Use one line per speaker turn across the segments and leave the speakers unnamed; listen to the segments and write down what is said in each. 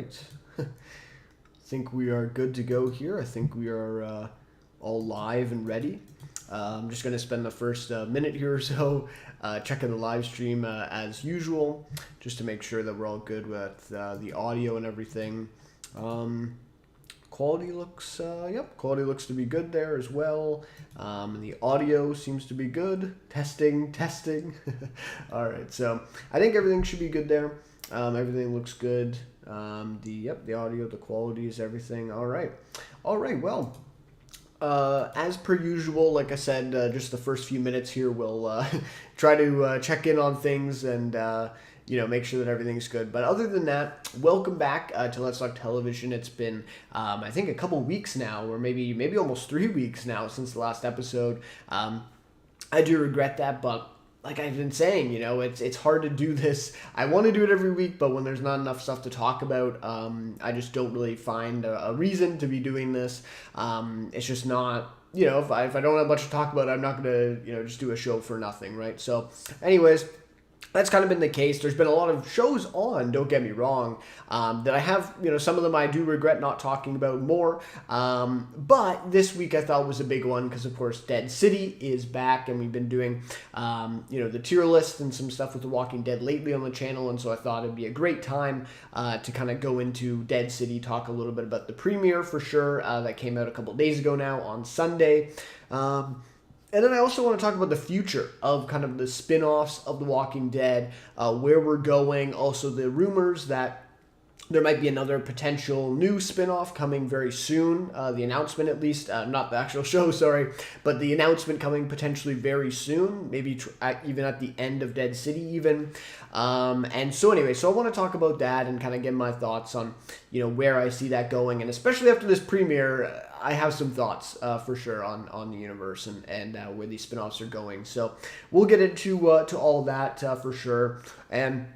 right. I think we are good to go here. I think we are all live and ready. I'm just going to spend the first minute here or so checking the live stream as usual, just to make sure that we're all good with the audio and everything. Quality looks, quality looks to be good there as well. The audio seems to be good. Testing. All right, so I think everything should be good there. Everything looks good. The audio, the quality is everything. All right. Well, as per usual, like I said, just the first few minutes here, we'll try to check in on things and make sure that everything's good. But other than that, welcome back to Let's Talk Television. It's been, I think, a couple weeks now, or maybe almost 3 weeks now since the last episode. I do regret that, but like I've been saying, it's hard to do this. I want to do it every week, but when there's not enough stuff to talk about, I just don't really find a reason to be doing this. It's just not, if I don't have much to talk about, I'm not going to, just do a show for nothing, right? So anyways, that's kind of been the case. There's been a lot of shows on, don't get me wrong, that I have, some of them I do regret not talking about more. But this week I thought was a big one because, of course, Dead City is back, and we've been doing, the tier list and some stuff with The Walking Dead lately on the channel, and so I thought it'd be a great time to kind of go into Dead City, talk a little bit about the premiere for sure that came out a couple days ago now on Sunday. And then I also want to talk about the future of kind of the spin-offs of The Walking Dead, where we're going, also the rumors that there might be another potential new spin-off coming very soon, the announcement at least, not the actual show, sorry, but the announcement coming potentially very soon, maybe even at the end of Dead City even. And so anyway, so I want to talk about that and kind of give my thoughts on, where I see that going, and especially after this premiere, I have some thoughts for sure on the universe and where these spinoffs are going. So we'll get into to all that for sure. And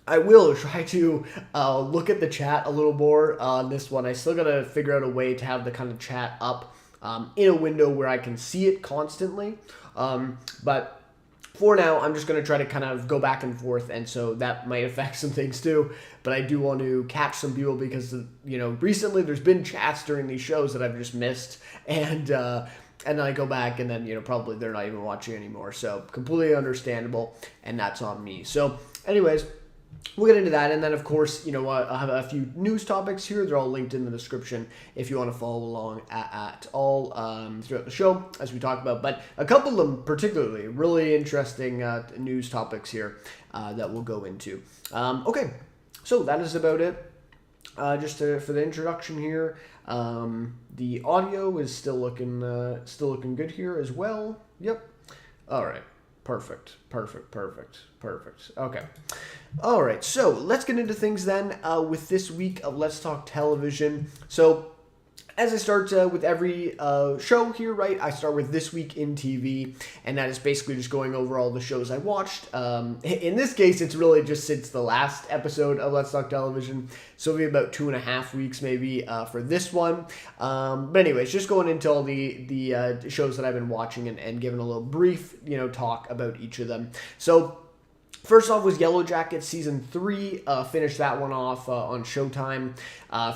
I will try to look at the chat a little more on this one. I still got to figure out a way to have the kind of chat up in a window where I can see it constantly. But for now, I'm just going to try to kind of go back and forth, and so that might affect some things too. But I do want to catch some people because, recently there's been chats during these shows that I've just missed, and then I go back and then, probably they're not even watching anymore. So completely understandable, and that's on me. So anyways, we'll get into that, and then, of course, I have a few news topics here. They're all linked in the description if you want to follow along at all throughout the show as we talk about. But a couple of them particularly really interesting news topics here that we'll go into. Okay, so that is about it. For the introduction here, the audio is still looking good here as well. Yep. All right. Perfect. Okay. All right, so let's get into things then with this week of Let's Talk Television. So as I start with every show here, right, I start with This Week in TV, and that is basically just going over all the shows I watched. In this case, it's really just since the last episode of Let's Talk Television, so it'll be about 2.5 weeks maybe for this one. But anyways, just going into all the shows that I've been watching and giving a little brief, talk about each of them. So first off was Yellow Jackets Season 3, finished that one off on Showtime,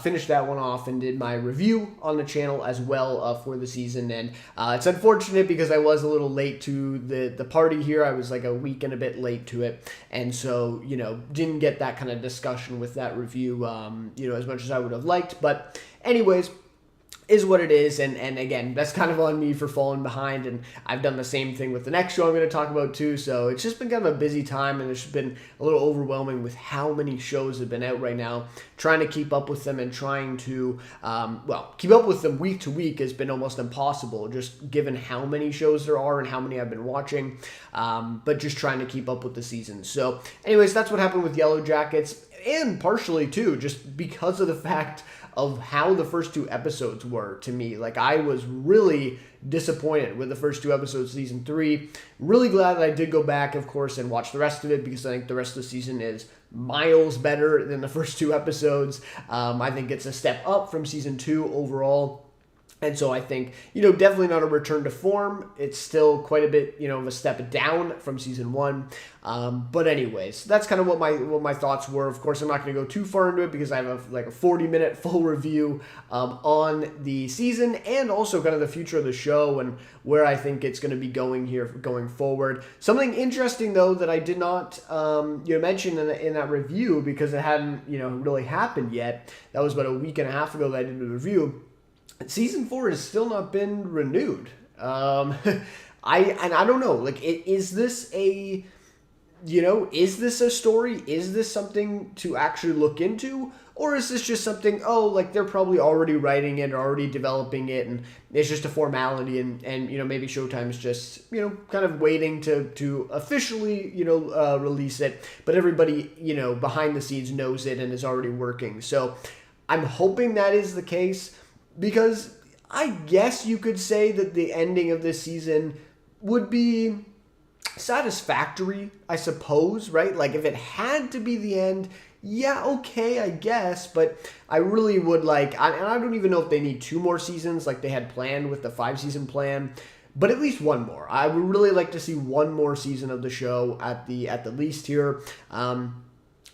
finished that one off and did my review on the channel as well for the season, and it's unfortunate because I was a little late to the party here. I was like a week and a bit late to it, and so, didn't get that kind of discussion with that review, as much as I would have liked, but anyways, is what it is, and again, that's kind of on me for falling behind, and I've done the same thing with the next show I'm going to talk about too, so it's just been kind of a busy time, and it's just been a little overwhelming with how many shows have been out right now. Trying to keep up with them and trying to, keep up with them week to week has been almost impossible, just given how many shows there are and how many I've been watching, but just trying to keep up with the seasons. So anyways, that's what happened with Yellow Jackets, and partially too, just because of the fact of how the first 2 episodes were to me. Like, I was really disappointed with the first 2 episodes of Season 3. Really glad that I did go back, of course, and watch the rest of it, because I think the rest of the season is miles better than the first 2 episodes. I think it's a step up from Season 2 overall. And so I think, definitely not a return to form. It's still quite a bit, of a step down from season 1. But anyways, that's kind of what my thoughts were. Of course, I'm not going to go too far into it because I have a 40-minute full review on the season and also kind of the future of the show and where I think it's going to be going here going forward. Something interesting, though, that I did not mention in that review because it hadn't, really happened yet. That was about a week and a half ago that I did the review. Season 4 has still not been renewed. I don't know. Like, is this a story? Is this something to actually look into? Or is this just something, they're probably already writing it or already developing it and it's just a formality and maybe Showtime's just, kind of waiting to officially, release it. But everybody, behind the scenes knows it and is already working. So I'm hoping that is the case. Because I guess you could say that the ending of this season would be satisfactory, I suppose, right? Like, if it had to be the end, yeah, okay, I guess. But I really would and I don't even know if they need 2 more seasons like they had planned with the 5-season plan. But at least 1 more. I would really like to see 1 more season of the show at the least here.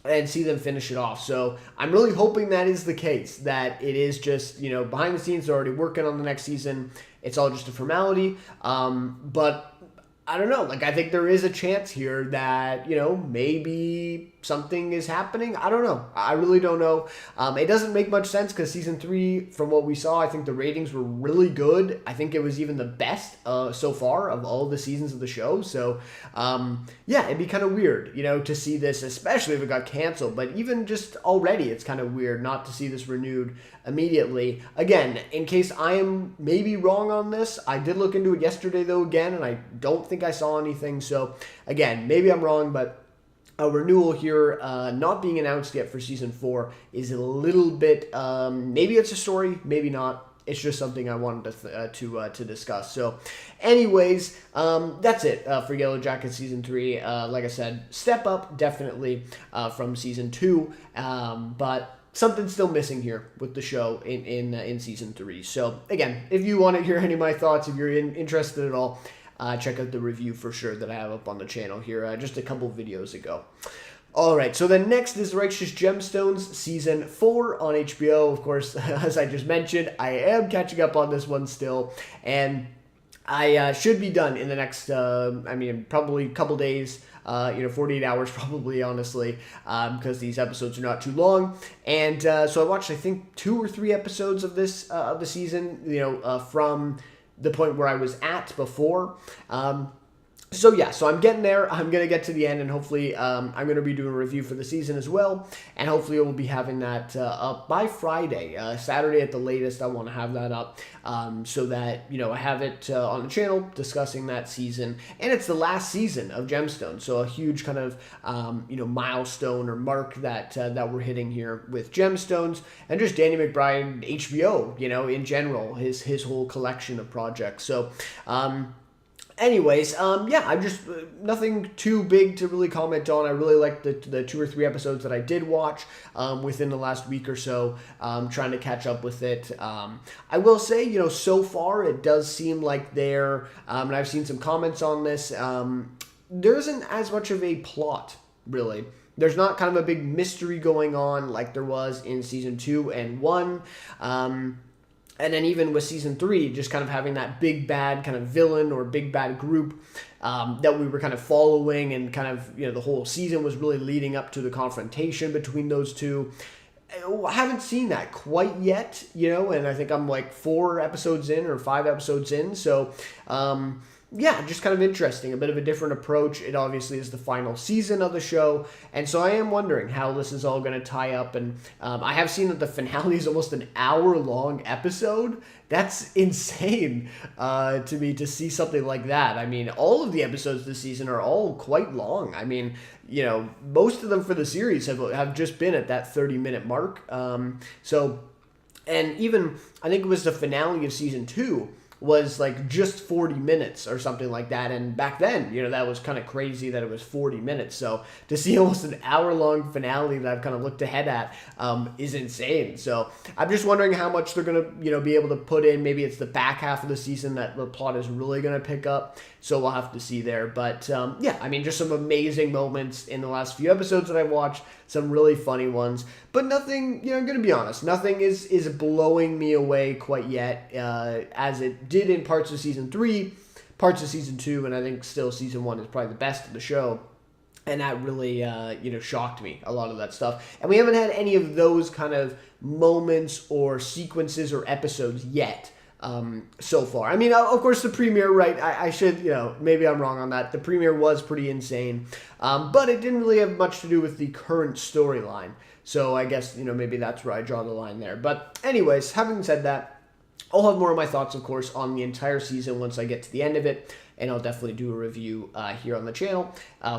And see them finish it off. So I'm really hoping that is the case, that it is just, behind the scenes, they're already working on the next season. It's all just a formality. But I don't know. I think there is a chance here that, maybe something is happening. I don't know. I really don't know. It doesn't make much sense because season 3, from what we saw, I think the ratings were really good. I think it was even the best so far of all the seasons of the show. So, yeah, it'd be kind of weird, to see this, especially if it got canceled. But even just already, it's kind of weird not to see this renewed immediately. Again, in case I am maybe wrong on this, I did look into it yesterday, though, again, and I don't think I saw anything. So, again, maybe I'm wrong, but a renewal here not being announced yet for season 4 is a little bit, maybe it's a story, maybe not. It's just something I wanted to discuss. So, anyways, that's it for Yellow Jackets season 3. Like I said, step up definitely from season 2, but something's still missing here with the show in season 3. So, again, if you want to hear any of my thoughts, if you're interested at all, check out the review for sure that I have up on the channel here just a couple videos ago. All right, so then next is Righteous Gemstones Season 4 on HBO. Of course, as I just mentioned, I am catching up on this one still, and I should be done in the next, probably a couple days, 48 hours probably, honestly, because these episodes are not too long. And so I watched, I think, 2 or 3 episodes of this, of the season, from the point where I was at before. So I'm getting there. I'm going to get to the end, and hopefully I'm going to be doing a review for the season as well, and hopefully we'll be having that up by Friday. Saturday at the latest, I want to have that up so that, I have it on the channel discussing that season, and it's the last season of Gemstone, so a huge kind of, milestone or mark that we're hitting here with Gemstones, and just Danny McBride, HBO, in general, his whole collection of projects. So, anyways, I'm just nothing too big to really comment on. I really liked the 2 or 3 episodes that I did watch within the last week or so, trying to catch up with it. I will say, so far it does seem like there, and I've seen some comments on this, there isn't as much of a plot, really. There's not kind of a big mystery going on like there was in season 2 and 1. And then even with season 3, just kind of having that big bad kind of villain or big bad group that we were kind of following, and kind of, the whole season was really leading up to the confrontation between those two. I haven't seen that quite yet, and I think I'm like 4 episodes in or 5 episodes in. So, just kind of interesting, a bit of a different approach. It obviously is the final season of the show, and so I am wondering how this is all going to tie up, and I have seen that the finale is almost an hour-long episode. That's insane to me to see something like that. I mean, all of the episodes this season are all quite long. I mean, most of them for the series have just been at that 30-minute mark. And even, I think it was the finale of season 2, was like just 40 minutes or something like that. And back then, that was kind of crazy that it was 40 minutes. So to see almost an hour-long finale that I've kind of looked ahead at is insane. So I'm just wondering how much they're going to, be able to put in. Maybe it's the back half of the season that the plot is really going to pick up. So we'll have to see there. But yeah, I mean, just some amazing moments in the last few episodes that I've watched. Some really funny ones. But nothing, I'm going to be honest, nothing is blowing me away quite yet, as it did in parts of Season 3, parts of Season 2, and I think still Season 1 is probably the best of the show. And that really, shocked me, a lot of that stuff. And we haven't had any of those kind of moments or sequences or episodes yet. So far. I mean, of course, the premiere, right? I should, maybe I'm wrong on that. The premiere was pretty insane, but it didn't really have much to do with the current storyline. So I guess, maybe that's where I draw the line there. But anyways, having said that, I'll have more of my thoughts, of course, on the entire season once I get to the end of it. And I'll definitely do a review here on the channel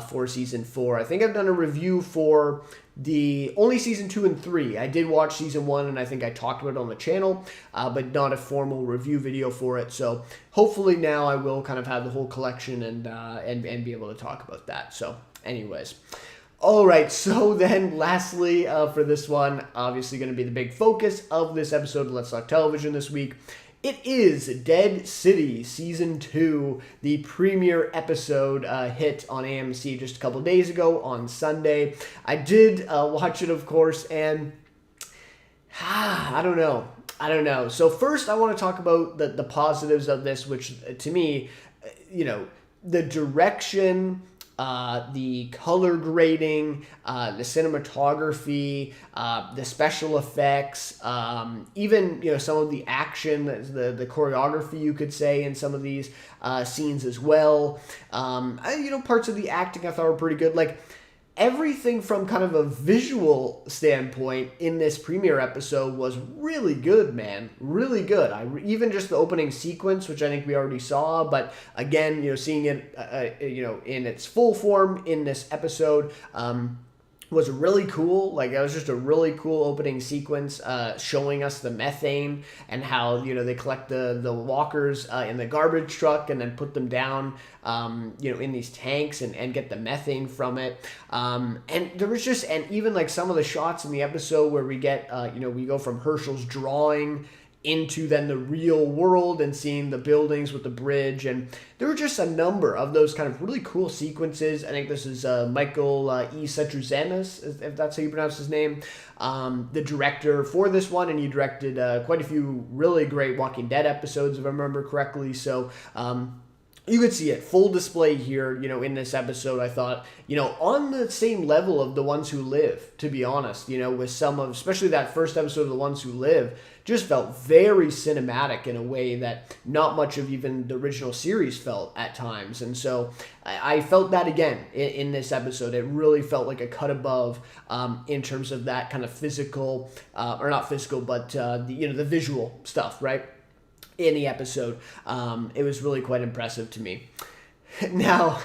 for Season 4. I think I've done a review for only Season 2 and 3. I did watch Season 1, and I think I talked about it on the channel, but not a formal review video for it. So hopefully now I will kind of have the whole collection and be able to talk about that. So anyways. All right, so then lastly for this one, obviously going to be the big focus of this episode of Let's Talk Television this week. It is Dead City Season 2, the premiere episode hit on AMC just a couple days ago on Sunday. I did watch it, of course, and I don't know. So first, I want to talk about the positives of this, which to me, the direction, the color grading, the cinematography, the special effects, even some of the action, the choreography, you could say, in some of these scenes as well. Parts of the acting I thought were pretty good. Like everything from kind of a visual standpoint in this premiere episode was really good, man. Really good. Even just the opening sequence, which I think we already saw, but again, seeing it, in its full form in this episode, was really cool. Like, that was just a really cool opening sequence, showing us the methane and how, they collect the walkers in the garbage truck and then put them down, in these tanks and get the methane from it. And there was just, and even like some of the shots in the episode where we get, we go from Herschel's drawing into then the real world and seeing the buildings with the bridge. And there were just a number of those kind of really cool sequences. I think this is Michael E. Cetruzenis, if that's how you pronounce his name, the director for this one. And he directed quite a few really great Walking Dead episodes, if I remember correctly. So you could see it full display here, in this episode. I thought, on the same level of The Ones Who Live, to be honest, with some of, especially that first episode of The Ones Who Live, just felt very cinematic in a way that not much of even the original series felt at times. And so I felt that again in this episode. It really felt like a cut above in terms of that kind of physical, or not physical, but the visual stuff, right? In the episode. It was really quite impressive to me. Now,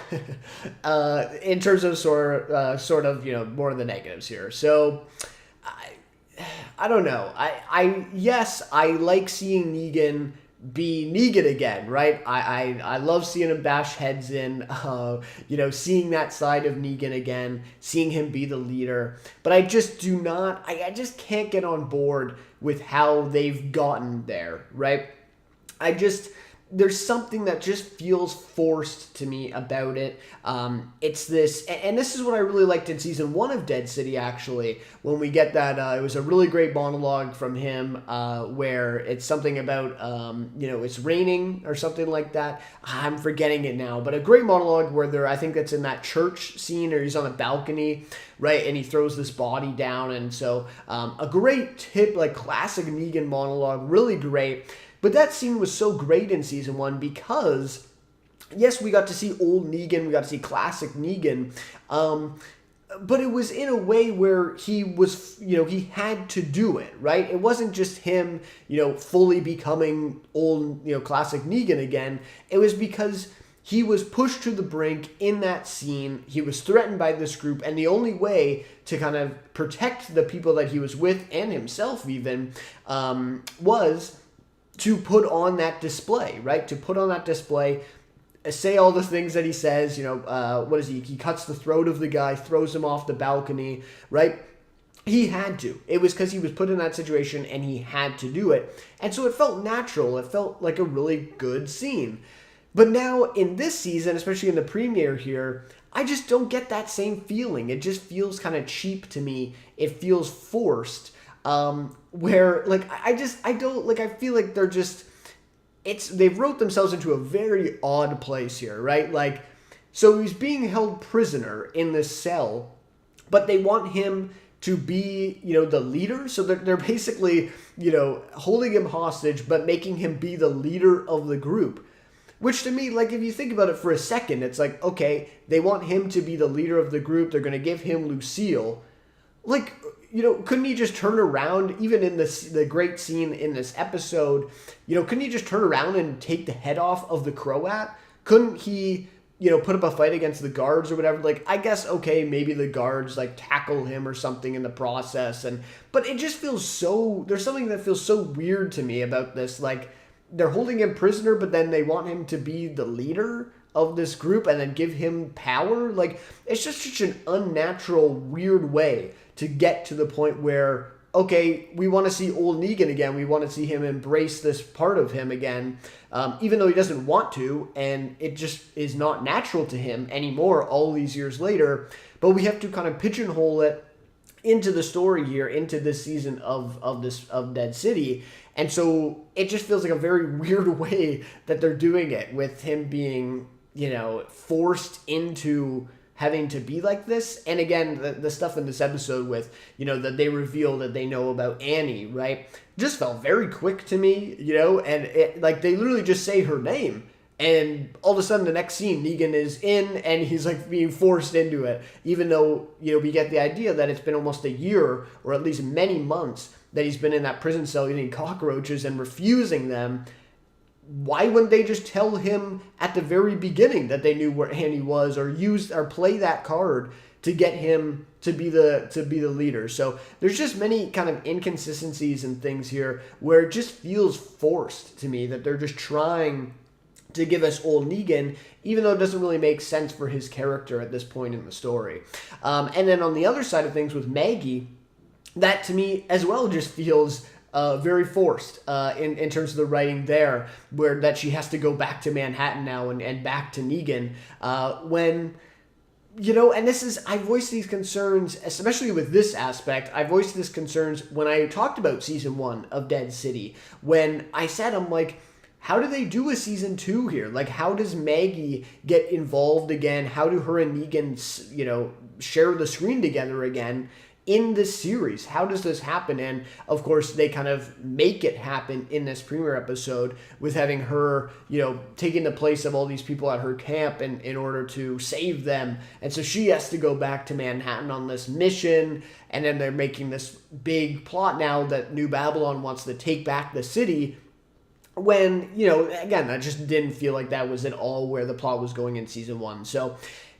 in terms of sort of, more of the negatives here. So, I don't know. Yes, I like seeing Negan be Negan again, right? I love seeing him bash heads in, seeing that side of Negan again, seeing him be the leader. But I just I just can't get on board with how they've gotten there, right? There's something that just feels forced to me about it. It's this, and this is what I really liked in Season 1 of Dead City, actually, when we get that, it was a really great monologue from him, where it's something about, it's raining or something like that. I'm forgetting it now, but a great monologue where I think that's in that church scene, or he's on a balcony, right, and he throws this body down, and so, a great classic Negan monologue, really great. But that scene was so great in Season 1 because, yes, we got to see old Negan, we got to see classic Negan, but it was in a way where he was, he had to do it, right? It wasn't just him, fully becoming old, classic Negan again. It was because he was pushed to the brink in that scene. He was threatened by this group, and the only way to kind of protect the people that he was with, and himself even, was to put on that display, right? To put on that display, say all the things that he says, what is he? He cuts the throat of the guy, throws him off the balcony, right? He had to. It was because he was put in that situation and he had to do it. And so it felt natural. It felt like a really good scene. But now in this season, especially in the premiere here, I just don't get that same feeling. It just feels kind of cheap to me. It feels forced. Where I feel like they're just, they've wrote themselves into a very odd place here, right? Like, so he's being held prisoner in this cell, but they want him to be, the leader. So they're basically, holding him hostage, but making him be the leader of the group. Which to me, like, if you think about it for a second, it's like, okay, they want him to be the leader of the group. They're going to give him Lucille. Like, couldn't he just turn around, even in the great scene in this episode, couldn't he just turn around and take the head off of the Croat? Couldn't he, put up a fight against the guards or whatever? Like, I guess, okay, maybe the guards, like, tackle him or something in the process. But it just feels there's something that feels so weird to me about this. Like, they're holding him prisoner, but then they want him to be the leader of this group and then give him power. Like, it's just such an unnatural, weird way to get to the point where, okay, we want to see old Negan again. We want to see him embrace this part of him again, even though he doesn't want to, and it just is not natural to him anymore all these years later. But we have to kind of pigeonhole it into the story here, into this season of Dead City. And so it just feels like a very weird way that they're doing it, with him being, forced into having to be like this. And again, the stuff in this episode with, that they reveal that they know about Annie, right? Just felt very quick to me, and it, like, they literally just say her name. And all of a sudden, the next scene, Negan is in, and he's, like, being forced into it. Even though, we get the idea that it's been almost a year, or at least many months, that he's been in that prison cell eating cockroaches and refusing them. Why wouldn't they just tell him at the very beginning that they knew where Annie was, or play that card to get him to be the leader? So there's just many kind of inconsistencies and things here where it just feels forced to me, that they're just trying to give us old Negan, even though it doesn't really make sense for his character at this point in the story. And then on the other side of things with Maggie, that to me as well just feels very forced in terms of the writing there, where that she has to go back to Manhattan now and back to Negan when, and this is, I voiced these concerns, especially with this aspect. I voiced these concerns when I talked about season 1 of Dead City, when I said, I'm like, how do they do a season 2 here? Like, how does Maggie get involved again? How do her and Negan, share the screen together again in this series? How does this happen? And of course, they kind of make it happen in this premiere episode with having her, taking the place of all these people at her camp in order to save them. And so she has to go back to Manhattan on this mission. And then they're making this big plot now that New Babylon wants to take back the city. When, again, I just didn't feel like that was at all where the plot was going in season 1. So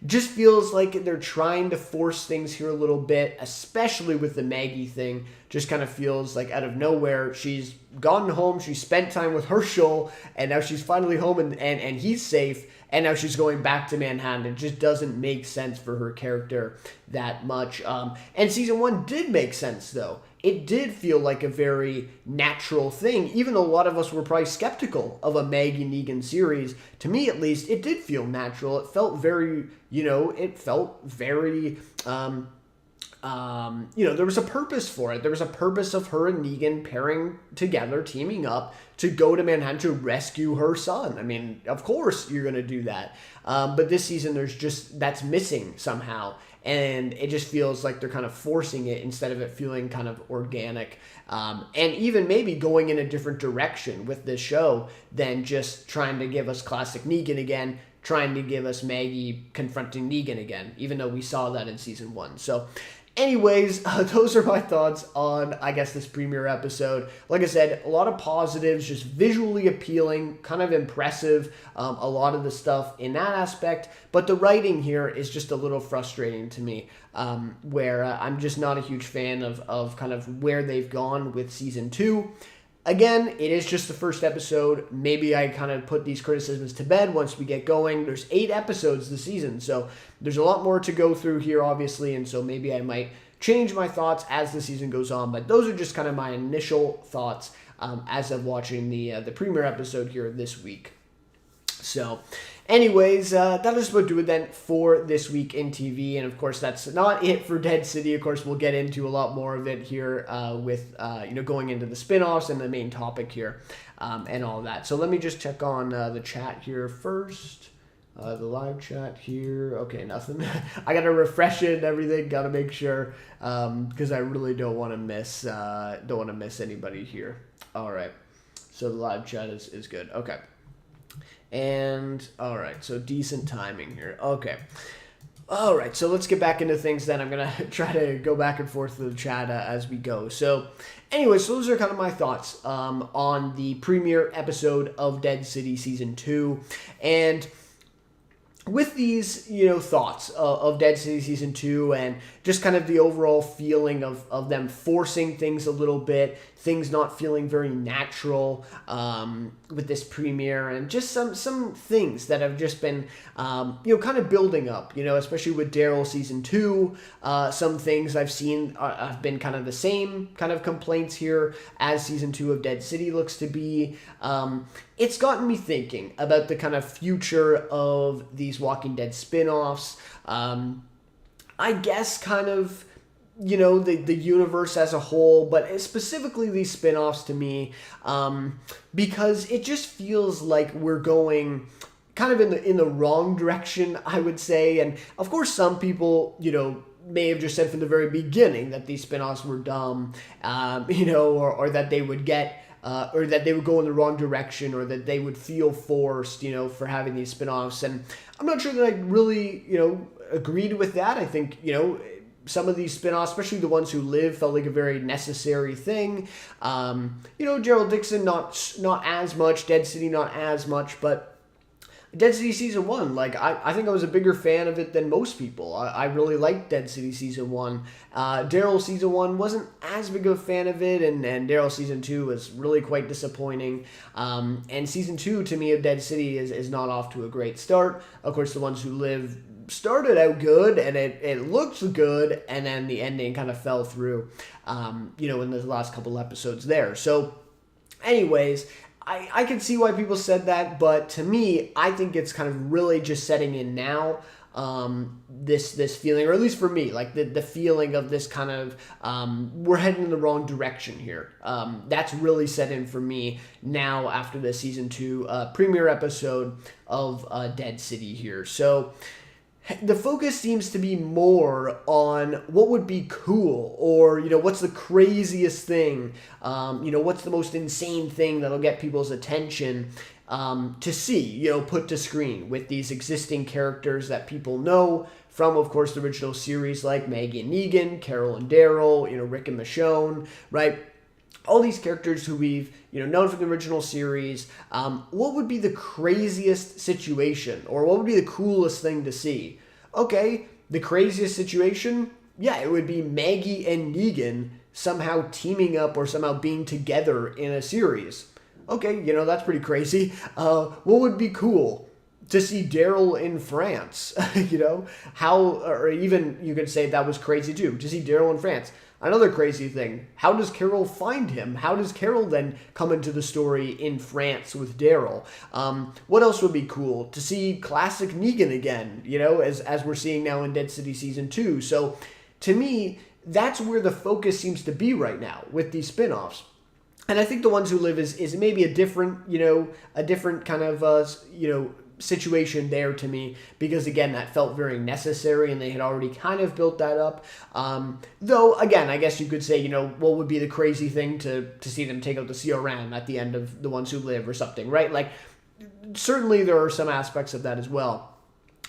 just feels like they're trying to force things here a little bit, especially with the Maggie thing. Just kind of feels like out of nowhere, she's gotten home, she spent time with Herschel, and now she's finally home and he's safe, and now she's going back to Manhattan. It just doesn't make sense for her character that much. And season 1 did make sense, though. It did feel like a very natural thing, even though a lot of us were probably skeptical of a Maggie Negan series. To me, at least, it did feel natural. It felt very, there was a purpose for it. There was a purpose of her and Negan pairing together, teaming up to go to Manhattan to rescue her son. I mean, of course you're going to do that. But this season, that's missing somehow. And it just feels like they're kind of forcing it instead of it feeling kind of organic. And even maybe going in a different direction with this show than just trying to give us classic Negan again, trying to give us Maggie confronting Negan again, even though we saw that in season 1. So anyways, those are my thoughts on, I guess, this premiere episode. Like I said, a lot of positives, just visually appealing, kind of impressive, a lot of the stuff in that aspect. But the writing here is just a little frustrating to me, where I'm just not a huge fan of kind of where they've gone with season 2. Again, it is just the first episode. Maybe I kind of put these criticisms to bed once we get going. There's 8 episodes this season, so there's a lot more to go through here, obviously, and so maybe I might change my thoughts as the season goes on, but those are just kind of my initial thoughts as of watching the premiere episode here this week. So, anyways, that'll just about do it then for this week in TV. And of course, that's not it for Dead City. Of course, we'll get into a lot more of it here with going into the spin-offs and the main topic here and all that. So let me just check on the chat here first. The live chat here. Okay, nothing. I gotta refresh it and everything. Gotta make sure because I really don't want to miss anybody here. All right. So the live chat is good. Okay. And, all right, so decent timing here. Okay. All right, so let's get back into things then. I'm going to try to go back and forth with the chat as we go. So, anyway, so those are kind of my thoughts on the premiere episode of Dead City Season 2. And with these, thoughts of Dead City Season 2 and just kind of the overall feeling of them forcing things a little bit, things not feeling very natural with this premiere, and just some things that have just been, kind of building up, especially with Daryl Season 2. Some things I've seen have been kind of the same kind of complaints here as Season 2 of Dead City looks to be. It's gotten me thinking about the kind of future of these Walking Dead spin-offs. I guess kind of, the universe as a whole, but specifically these spin-offs to me, because it just feels like we're going kind of in the wrong direction, I would say. And of course, some people, may have just said from the very beginning that these spin-offs were dumb, or that they would get, or that they would go in the wrong direction, or that they would feel forced, for having these spin-offs. And I'm not sure that I really, agreed with that. I think, some of these spin-offs, especially the ones who live, felt like a very necessary thing. Gerald Dixon, not as much, Dead City, not as much, but Dead City Season 1, I think I was a bigger fan of it than most people. I really liked Dead City Season 1. Daryl Season 1 wasn't as big of a fan of it, and Daryl Season 2 was really quite disappointing. And Season 2, to me, of Dead City is not off to a great start. Of course, the ones who live started out good, and it looked good, and then the ending kind of fell through, in the last couple episodes there. So, anyways, I can see why people said that, but to me, I think it's kind of really just setting in now, this feeling, or at least for me, like the feeling of this kind of, we're heading in the wrong direction here. That's really set in for me now after the Season 2 premiere episode of Dead City here. So, the focus seems to be more on what would be cool, or, what's the craziest thing, what's the most insane thing that'll get people's attention to see, put to screen with these existing characters that people know from, of course, the original series, like Maggie and Negan, Carol and Daryl, Rick and Michonne, right? All these characters who we've, known from the original series. What would be the craziest situation, or what would be the coolest thing to see? Okay, the craziest situation, yeah, it would be Maggie and Negan somehow teaming up or somehow being together in a series. Okay, that's pretty crazy. What would be cool? To see Daryl in France, or even you could say that was crazy too, to see Daryl in France. Another crazy thing, how does Carol find him? How does Carol then come into the story in France with Daryl? What else would be cool? To see classic Negan again, as we're seeing now in Dead City Season 2. So, to me, that's where the focus seems to be right now with these spin-offs. And I think The Ones Who Live is maybe a different kind of, situation there to me, because again, that felt very necessary, and they had already kind of built that up. Though, again, I guess you could say, what would be the crazy thing to see them take out the CRM at the end of The Ones Who Live or something, right? Like, certainly there are some aspects of that as well.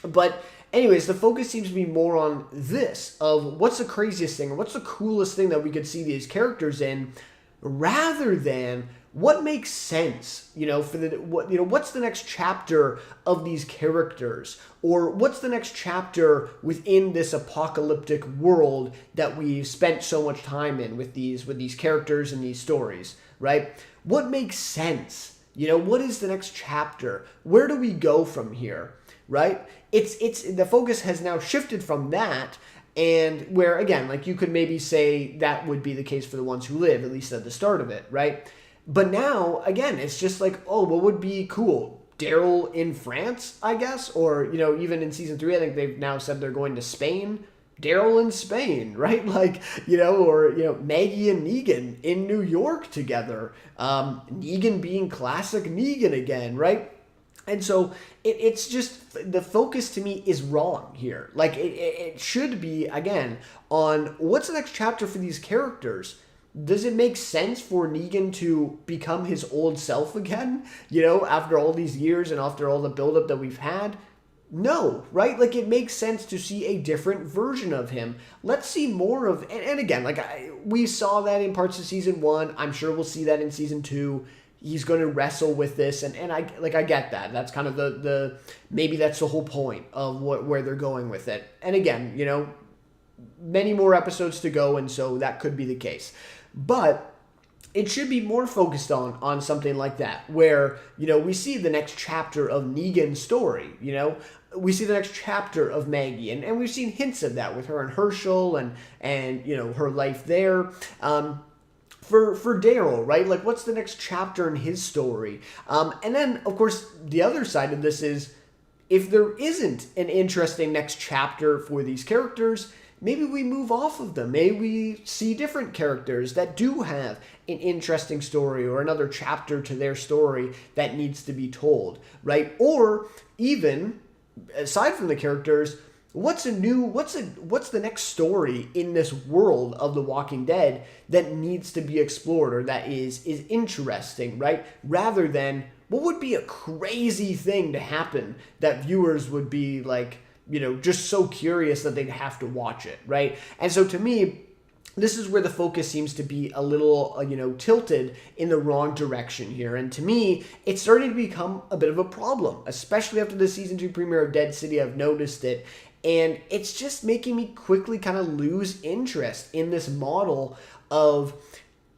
But anyways, the focus seems to be more on this, of what's the craziest thing, or what's the coolest thing that we could see these characters in, rather than what makes sense, what's the next chapter of these characters, or what's the next chapter within this apocalyptic world that we've spent so much time in with these characters and these stories, right? what makes sense? You know, what is the next chapter? Where do we go from here? Right? It's the focus has now shifted from that, and where again, like you could maybe say that would be the case for the ones who live, at least at the start of it, right? But now again, it's just like, oh, what would be cool? Daryl in France, I guess, or you know, even in season 3, I think they've now said they're going to Spain. Daryl in Spain, right? Like, you know, or, you know, Maggie and Negan in New York together. Negan being classic Negan again, right? And so it's just, the focus to me is wrong here. Like, it should be, again, on what's the next chapter for these characters. Does it make sense for Negan to become his old self again? You know, after all these years and after all the buildup that we've had? No, right? Like, it makes sense to see a different version of him. Let's see more of, and again, like, we saw that in parts of season 1. I'm sure we'll see that in season 2. He's going to wrestle with this, and I get that. That's kind of the maybe that's the whole point of where they're going with it. And again, you know, many more episodes to go, and so that could be the case. But it should be more focused on something like that, where, you know, we see the next chapter of Negan's story, you know, we see the next chapter of Maggie, and we've seen hints of that with her and Herschel and you know, her life there. For Daryl, right? Like, what's the next chapter in his story? And then, of course, the other side of this is, if there isn't an interesting next chapter for these characters, maybe we move off of them. Maybe we see different characters that do have an interesting story or another chapter to their story that needs to be told, right? Or even, aside from the characters, what's the next story in this world of The Walking Dead that needs to be explored or that is interesting, right? Rather than, what would be a crazy thing to happen that viewers would be like, you know, just so curious that they'd have to watch it, right? And so to me, this is where the focus seems to be a little, you know, tilted in the wrong direction here. And to me, it's starting to become a bit of a problem, especially after the season 2 premiere of Dead City. I've noticed it. And it's just making me quickly kind of lose interest in this model of,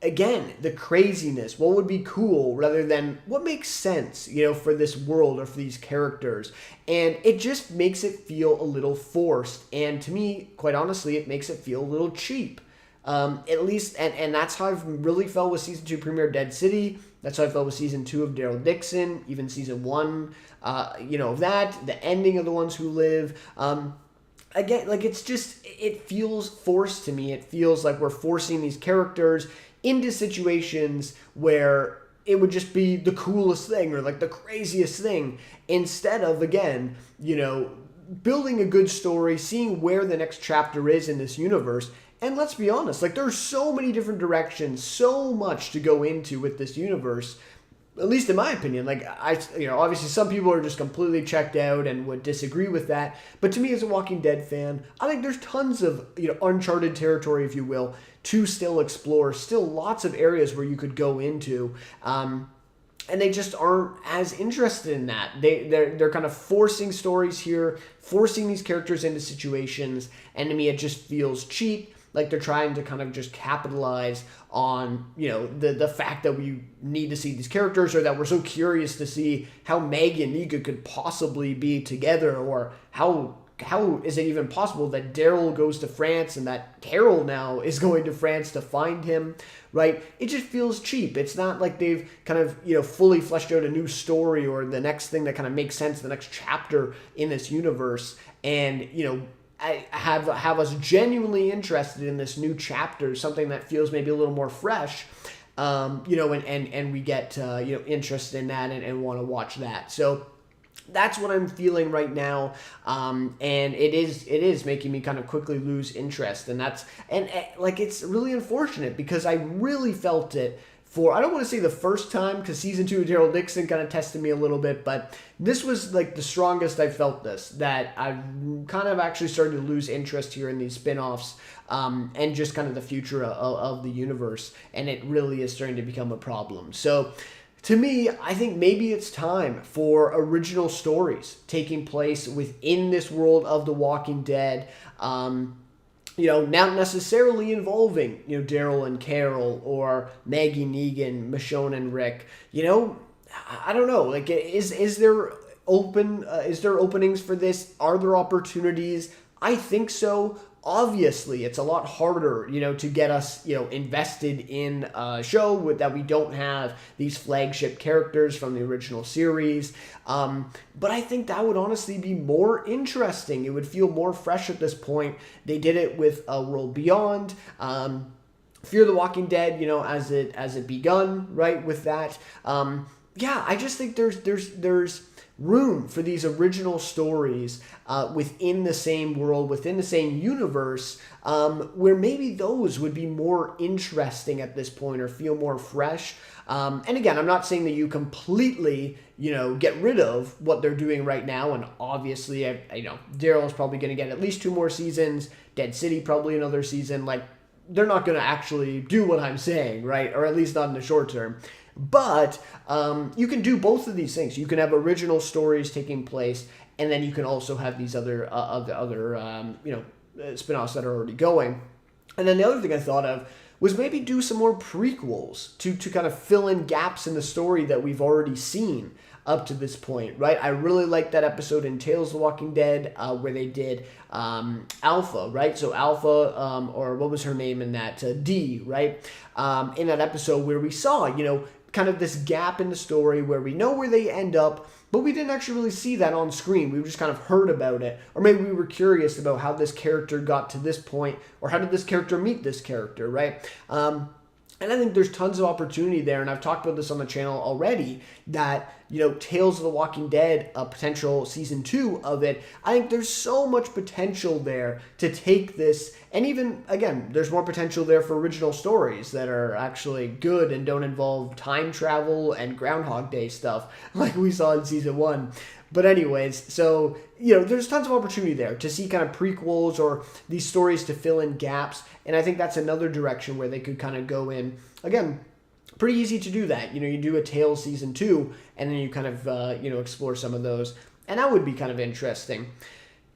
again, the craziness, what would be cool, rather than what makes sense, you know, for this world or for these characters. And it just makes it feel a little forced. And to me, quite honestly, it makes it feel a little cheap. At least, and that's how I've really felt with season 2 premiere Dead City. That's how I felt with season 2 of Daryl Dixon, even season 1, you know, of that, the ending of The Ones Who Live. Again, like, it's just, it feels forced to me. It feels like we're forcing these characters into situations where it would just be the coolest thing or like the craziest thing, instead of, again, you know, building a good story, seeing where the next chapter is in this universe. And let's be honest, like, there's so many different directions, so much to go into with this universe, at least in my opinion. Like, you know, obviously some people are just completely checked out and would disagree with that. But to me, as a Walking Dead fan, I think there's tons of, you know, uncharted territory, if you will, to still explore, still lots of areas where you could go into. And they just aren't as interested in that. They're kind of forcing stories here, forcing these characters into situations, and to me it just feels cheap. Like, they're trying to kind of just capitalize on, you know, the fact that we need to see these characters, or that we're so curious to see how Maggie and Negan could possibly be together, or how is it even possible that Daryl goes to France and that Carol now is going to France to find him, right? It just feels cheap. It's not like they've kind of, you know, fully fleshed out a new story or the next thing that kind of makes sense, the next chapter in this universe, and, you know, have us genuinely interested in this new chapter, something that feels maybe a little more fresh, you know, and we get, you know, interested in that and want to watch that. So that's what I'm feeling right now, and it is making me kind of quickly lose interest, and like, it's really unfortunate, because I really felt it for, I don't want to say the first time, because season 2 of Daryl Dixon kind of tested me a little bit, but this was like the strongest I felt this, that I've kind of actually started to lose interest here in these spin-offs, and just kind of the future of the universe, and it really is starting to become a problem. So to me, I think maybe it's time for original stories taking place within this world of The Walking Dead. not necessarily involving, Daryl and Carol or Maggie Negan, Michonne and Rick. I don't know. Like, is there openings for this? Are there opportunities? I think so. Obviously, it's a lot harder, to get us, invested in a show that we don't have these flagship characters from the original series. But I think that would honestly be more interesting. It would feel more fresh at this point. They did it with World Beyond. Fear the Walking Dead, as it begun, right, with that. I just think there's room for these original stories within the same world, within the same universe, where maybe those would be more interesting at this point or feel more fresh. And again, I'm not saying that you completely, get rid of what they're doing right now. And obviously, Daryl is probably going to get at least 2 more seasons. Dead City probably another season. Like, they're not going to actually do what I'm saying, right? Or at least not in the short term. But you can do both of these things. You can have original stories taking place, and then you can also have these other spin-offs that are already going. And then the other thing I thought of was maybe do some more prequels to kind of fill in gaps in the story that we've already seen up to this point, right? I really liked that episode in Tales of the Walking Dead where they did Alpha, right? So Alpha, or what was her name in that? Dee, right? In that episode where we saw, kind of this gap in the story where we know where they end up, but we didn't actually really see that on screen. We just kind of heard about it. Or maybe we were curious about how this character got to this point, or how did this character meet this character, right? And I think there's tons of opportunity there, and I've talked about this on the channel already, that, Tales of the Walking Dead, a potential season 2 of it, I think there's so much potential there to take this, and even, again, there's more potential there for original stories that are actually good and don't involve time travel and Groundhog Day stuff like we saw in season 1. But anyways, so, there's tons of opportunity there to see kind of prequels or these stories to fill in gaps. And I think that's another direction where they could kind of go in. Again, pretty easy to do that. You do a Tales season 2, and then you kind of, explore some of those. And that would be kind of interesting.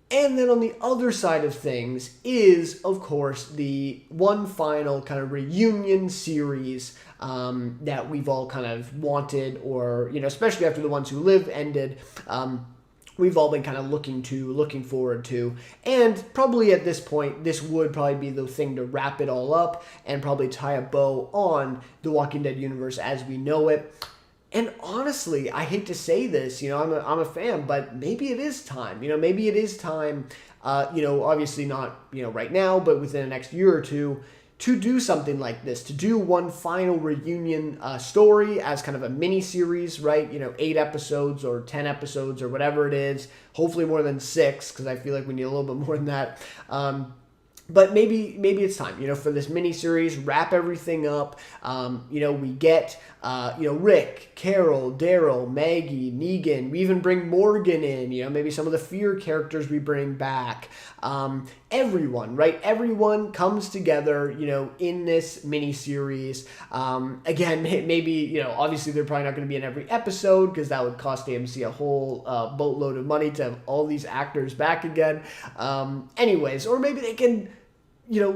And then on the other side of things is, of course, the one final kind of reunion series that we've all kind of wanted, or, especially after The Ones Who Live ended, we've all been kind of looking forward to. And probably at this point, this would probably be the thing to wrap it all up and probably tie a bow on the Walking Dead universe as we know it. And honestly, I hate to say this, I'm a fan, but maybe it is time. Maybe it is time, obviously not, right now, but within the next year or two, to do something like this, to do one final reunion story as kind of a mini-series, right? 8 episodes or 10 episodes or whatever it is. Hopefully more than 6, because I feel like we need a little bit more than that. But maybe it's time, for this mini-series, wrap everything up. We get, Rick, Carol, Daryl, Maggie, Negan. We even bring Morgan in, maybe some of the Fear characters we bring back. Everyone, right? Everyone comes together, in this mini-series. Again, maybe, obviously they're probably not going to be in every episode because that would cost AMC a whole boatload of money to have all these actors back again. Anyways, or maybe they can,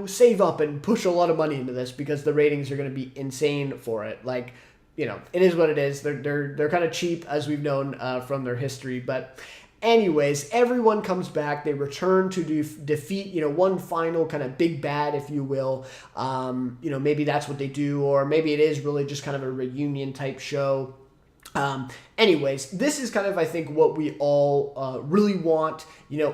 save up and push a lot of money into this because the ratings are going to be insane for it. Like, it is what it is. They're kind of cheap, as we've known from their history, but anyways, everyone comes back. They return to defeat, one final kind of big bad, if you will. Maybe that's what they do, or maybe it is really just kind of a reunion type show. Anyways, this is kind of, I think, what we all really want,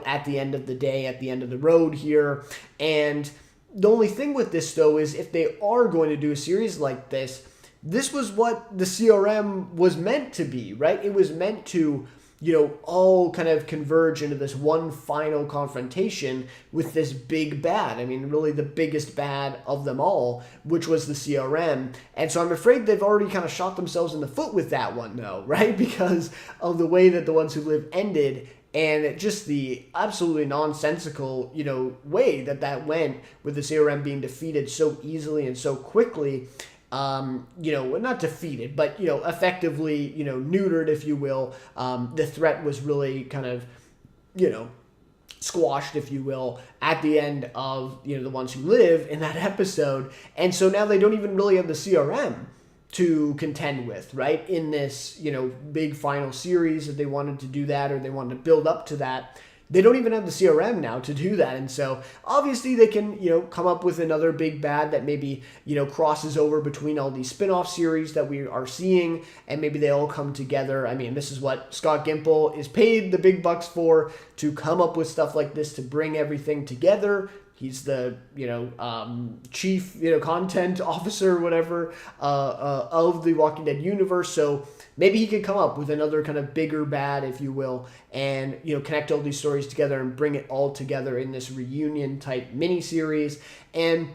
at the end of the day, at the end of the road here. And the only thing with this, though, is if they are going to do a series like this, this was what the CRM was meant to be, right? It was meant to, all kind of converge into this one final confrontation with this big bad. I mean, really the biggest bad of them all, which was the CRM. And so I'm afraid they've already kind of shot themselves in the foot with that one, though, right? Because of the way that The Ones Who Live ended, and just the absolutely nonsensical, way that went with the CRM being defeated so easily and so quickly. Not defeated, but, effectively, neutered, if you will. The threat was really kind of, squashed, if you will, at the end of, the ones who live in that episode. And so now they don't even really have the CRM to contend with, right? In this, big final series, that they wanted to do that, or they wanted to build up to that. They don't even have the CRM now to do that. And so obviously they can, come up with another big bad that maybe, crosses over between all these spin-off series that we are seeing, and maybe they all come together. I mean, this is what Scott Gimple is paid the big bucks for, to come up with stuff like this, to bring everything together. He's the, chief, content officer, whatever, of the Walking Dead universe. So maybe he could come up with another kind of bigger bad, if you will, and, connect all these stories together and bring it all together in this reunion type miniseries. And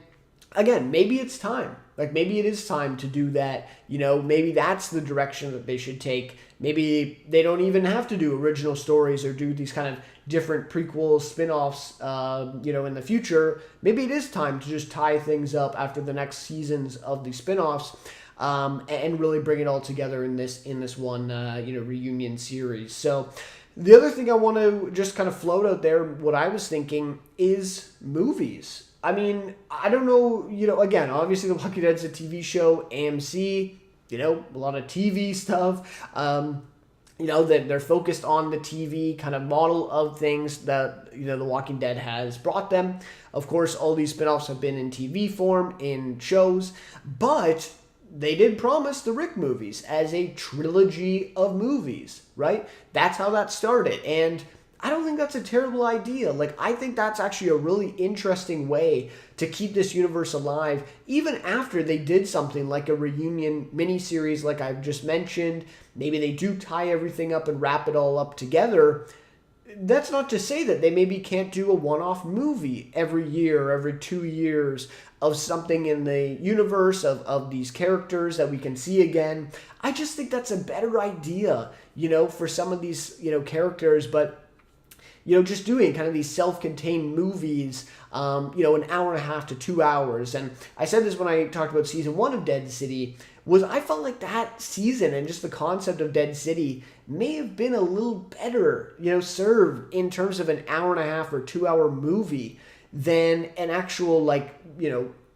again, maybe it's time. Like, maybe it is time to do that. Maybe that's the direction that they should take. Maybe they don't even have to do original stories or do these kind of different prequels, spin-offs, in the future. Maybe it is time to just tie things up after the next seasons of the spin-offs, and really bring it all together in this one, reunion series. So the other thing I want to just kind of float out there, what I was thinking, is movies. I mean, I don't know, again, obviously The Walking Dead's a TV show, AMC, a lot of TV stuff, that they're focused on the TV kind of model of things that, The Walking Dead has brought them. Of course, all these spinoffs have been in TV form, in shows, but they did promise the Rick movies as a trilogy of movies, right? That's how that started, and I don't think that's a terrible idea. Like, I think that's actually a really interesting way to keep this universe alive, even after they did something like a reunion miniseries like I've just mentioned. Maybe they do tie everything up and wrap it all up together. That's not to say that they maybe can't do a one-off movie every year or every 2 years of something in the universe of these characters that we can see again. I just think that's a better idea, for some of these, characters. But just doing kind of these self-contained movies, an hour and a half to 2 hours. And I said this when I talked about season 1 of Dead City, was I felt like that season and just the concept of Dead City may have been a little better, served in terms of an hour and a half or 2 hour movie than an actual,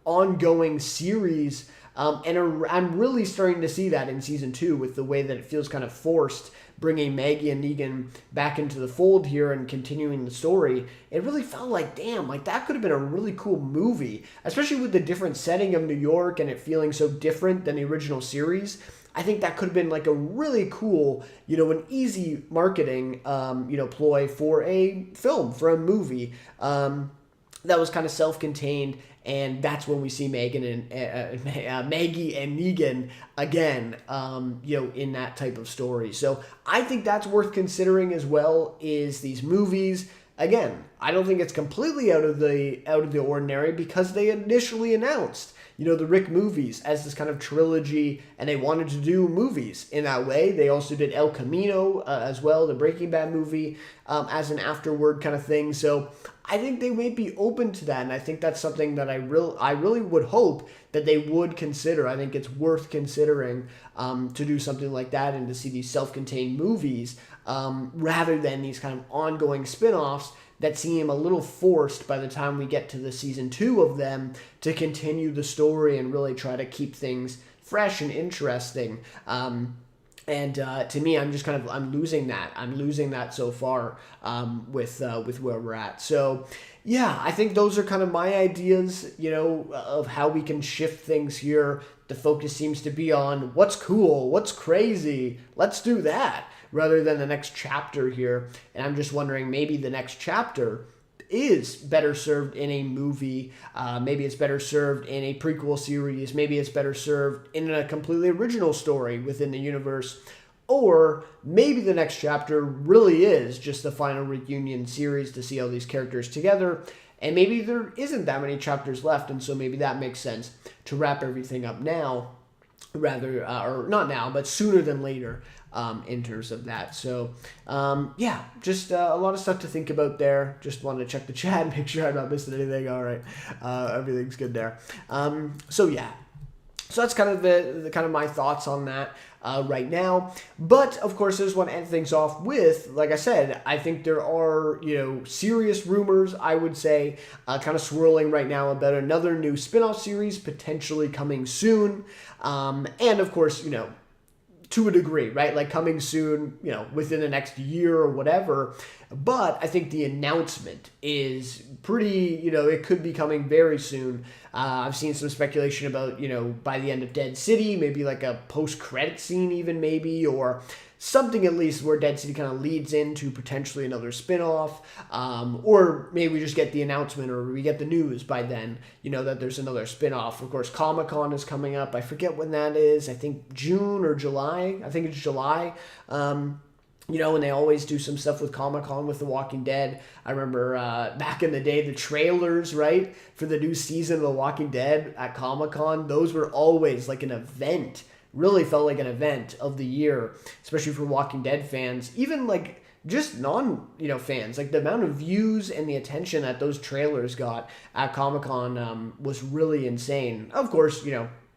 ongoing series. I'm really starting to see that in season 2 with the way that it feels kind of forced, bringing Maggie and Negan back into the fold here and continuing the story. It really felt like, damn, that could have been a really cool movie, especially with the different setting of New York and it feeling so different than the original series. I think that could have been a really cool, an easy marketing, ploy for a film, for a movie that was kind of self-contained. And that's when we see Maggie and Negan again, in that type of story. So I think that's worth considering as well, is these movies. Again, I don't think it's completely out of the ordinary, because they initially announced, the Rick movies as this kind of trilogy, and they wanted to do movies in that way. They also did El Camino as well, the Breaking Bad movie, as an afterward kind of thing. So I think they may be open to that, and I think that's something that I really would hope that they would consider. I think it's worth considering to do something like that and to see these self-contained movies rather than these kind of ongoing spin-offs that seem a little forced by the time we get to the season 2 of them to continue the story and really try to keep things fresh and interesting. And to me, I'm losing that. I'm losing that so far with where we're at. So yeah, I think those are kind of my ideas, of how we can shift things here. The focus seems to be on what's cool, what's crazy. Let's do that, rather than the next chapter here. And I'm just wondering, maybe the next chapter is better served in a movie. Maybe it's better served in a prequel series. Maybe it's better served in a completely original story within the universe. Or maybe the next chapter really is just the final reunion series to see all these characters together. And maybe there isn't that many chapters left, and so maybe that makes sense to wrap everything up now, rather, or not now, but sooner than later. In terms of that. So, just a lot of stuff to think about there. Just wanted to check the chat, make sure I'm not missing anything. All right. Everything's good there. So that's kind of the kind of my thoughts on that right now. But of course, I just want to end things off with, like I said, I think there are serious rumors, I would say, kind of swirling right now about another new spin-off series potentially coming soon, and of course, to a degree, right? Like coming soon, within the next year or whatever. But I think the announcement is pretty, it could be coming very soon. I've seen some speculation about, by the end of Dead City, maybe like a post-credit scene even maybe, or something at least where Dead City kind of leads into potentially another spin-off, or maybe we just get the announcement or we get the news by then, that there's another spin-off. Of course, Comic-Con is coming up. I forget when that is. I think June or July. I think it's July. And they always do some stuff with Comic-Con with The Walking Dead. I remember back in the day, the trailers, right, for the new season of The Walking Dead at Comic-Con, those were always like an event. Really felt like an event of the year, especially for Walking Dead fans, even like just fans. Like the amount of views and the attention that those trailers got at Comic-Con was really insane. Of course,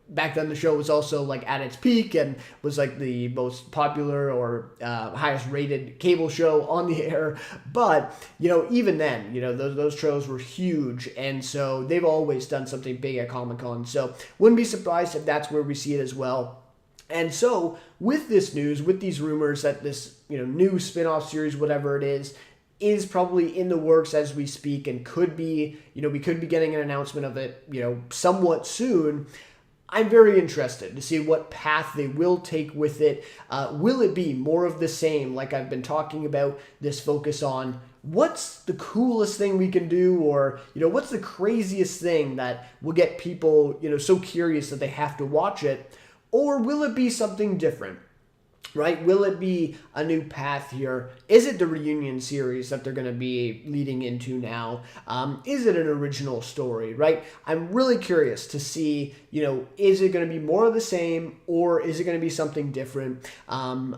back then the show was also like at its peak and was like the most popular or highest rated cable show on the air. But, even then, those trailers were huge. And so they've always done something big at Comic-Con. So wouldn't be surprised if that's where we see it as well. And so with this news, with these rumors that this, new spin-off series, whatever it is probably in the works as we speak and could be, we could be getting an announcement of it, somewhat soon. I'm very interested to see what path they will take with it. Will it be more of the same, like I've been talking about, this focus on what's the coolest thing we can do, or, what's the craziest thing that will get people, so curious that they have to watch it? Or will it be something different? Right? Will it be a new path here? Is it the reunion series that they're going to be leading into now? Is it an original story, right? I'm really curious to see, is it going to be more of the same, or is it going to be something different? I'm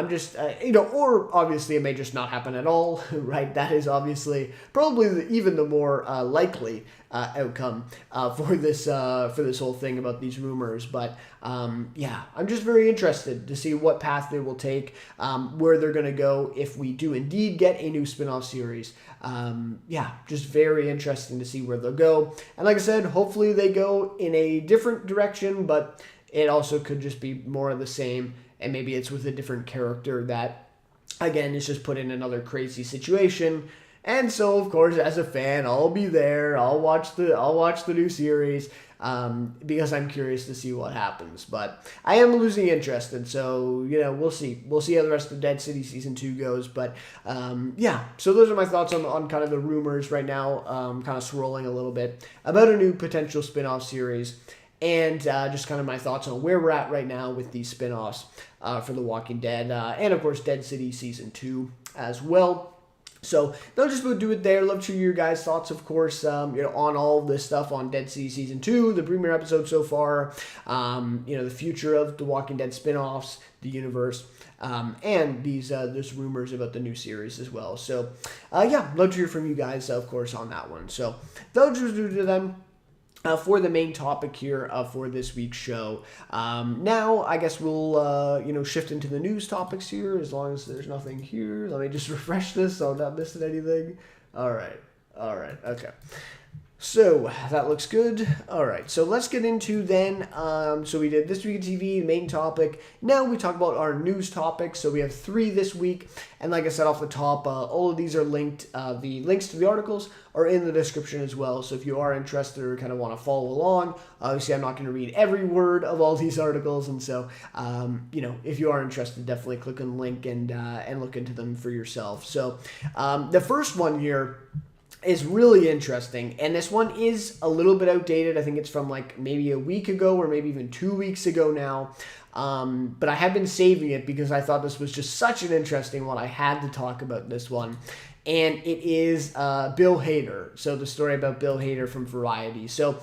just, or obviously it may just not happen at all, right? That is obviously probably even the more likely outcome for this whole thing about these rumors. But I'm just very interested to see what path they will take, where they're going to go if we do indeed get a new spin-off series. Just very interesting to see where they'll go. And like I said, hopefully they go in a different direction, but it also could just be more of the same, and maybe it's with a different character that, again, is just put in another crazy situation. And so, of course, as a fan, I'll be there. I'll watch the new series because I'm curious to see what happens. But I am losing interest, and so we'll see. We'll see how the rest of Dead City Season 2 goes. But so those are my thoughts on kind of the rumors right now, kind of swirling a little bit about a new potential spin-off series, and just kind of my thoughts on where we're at right now with these spin-offs for The Walking Dead, and of course Dead City Season 2 as well. So they'll just do it there. Love to hear your guys' thoughts, of course, on all this stuff on Dead City Season 2, the premiere episode so far, the future of the Walking Dead spinoffs, the universe, and there's rumors about the new series as well. So, love to hear from you guys, of course, on that one. So they'll just do to them. For the main topic here for this week's show. Now, I guess we'll, shift into the news topics here, as long as there's nothing here. Let me just refresh this so I'm not missing anything. All right, okay. So, that looks good. All right, so let's get into then, so we did This Week in TV, main topic. Now we talk about our news topics. So we have 3 this week. And like I said off the top, all of these are linked. The links to the articles are in the description as well. So if you are interested or kind of want to follow along, obviously I'm not going to read every word of all these articles. And so, if you are interested, definitely click on the link and look into them for yourself. So the first one here is really interesting, and this one is a little bit outdated. I think it's from like maybe a week ago or maybe even 2 weeks ago now, but I have been saving it because I thought this was just such an interesting one. I had to talk about this one, and it is Bill Hader. So the story about Bill Hader from Variety. So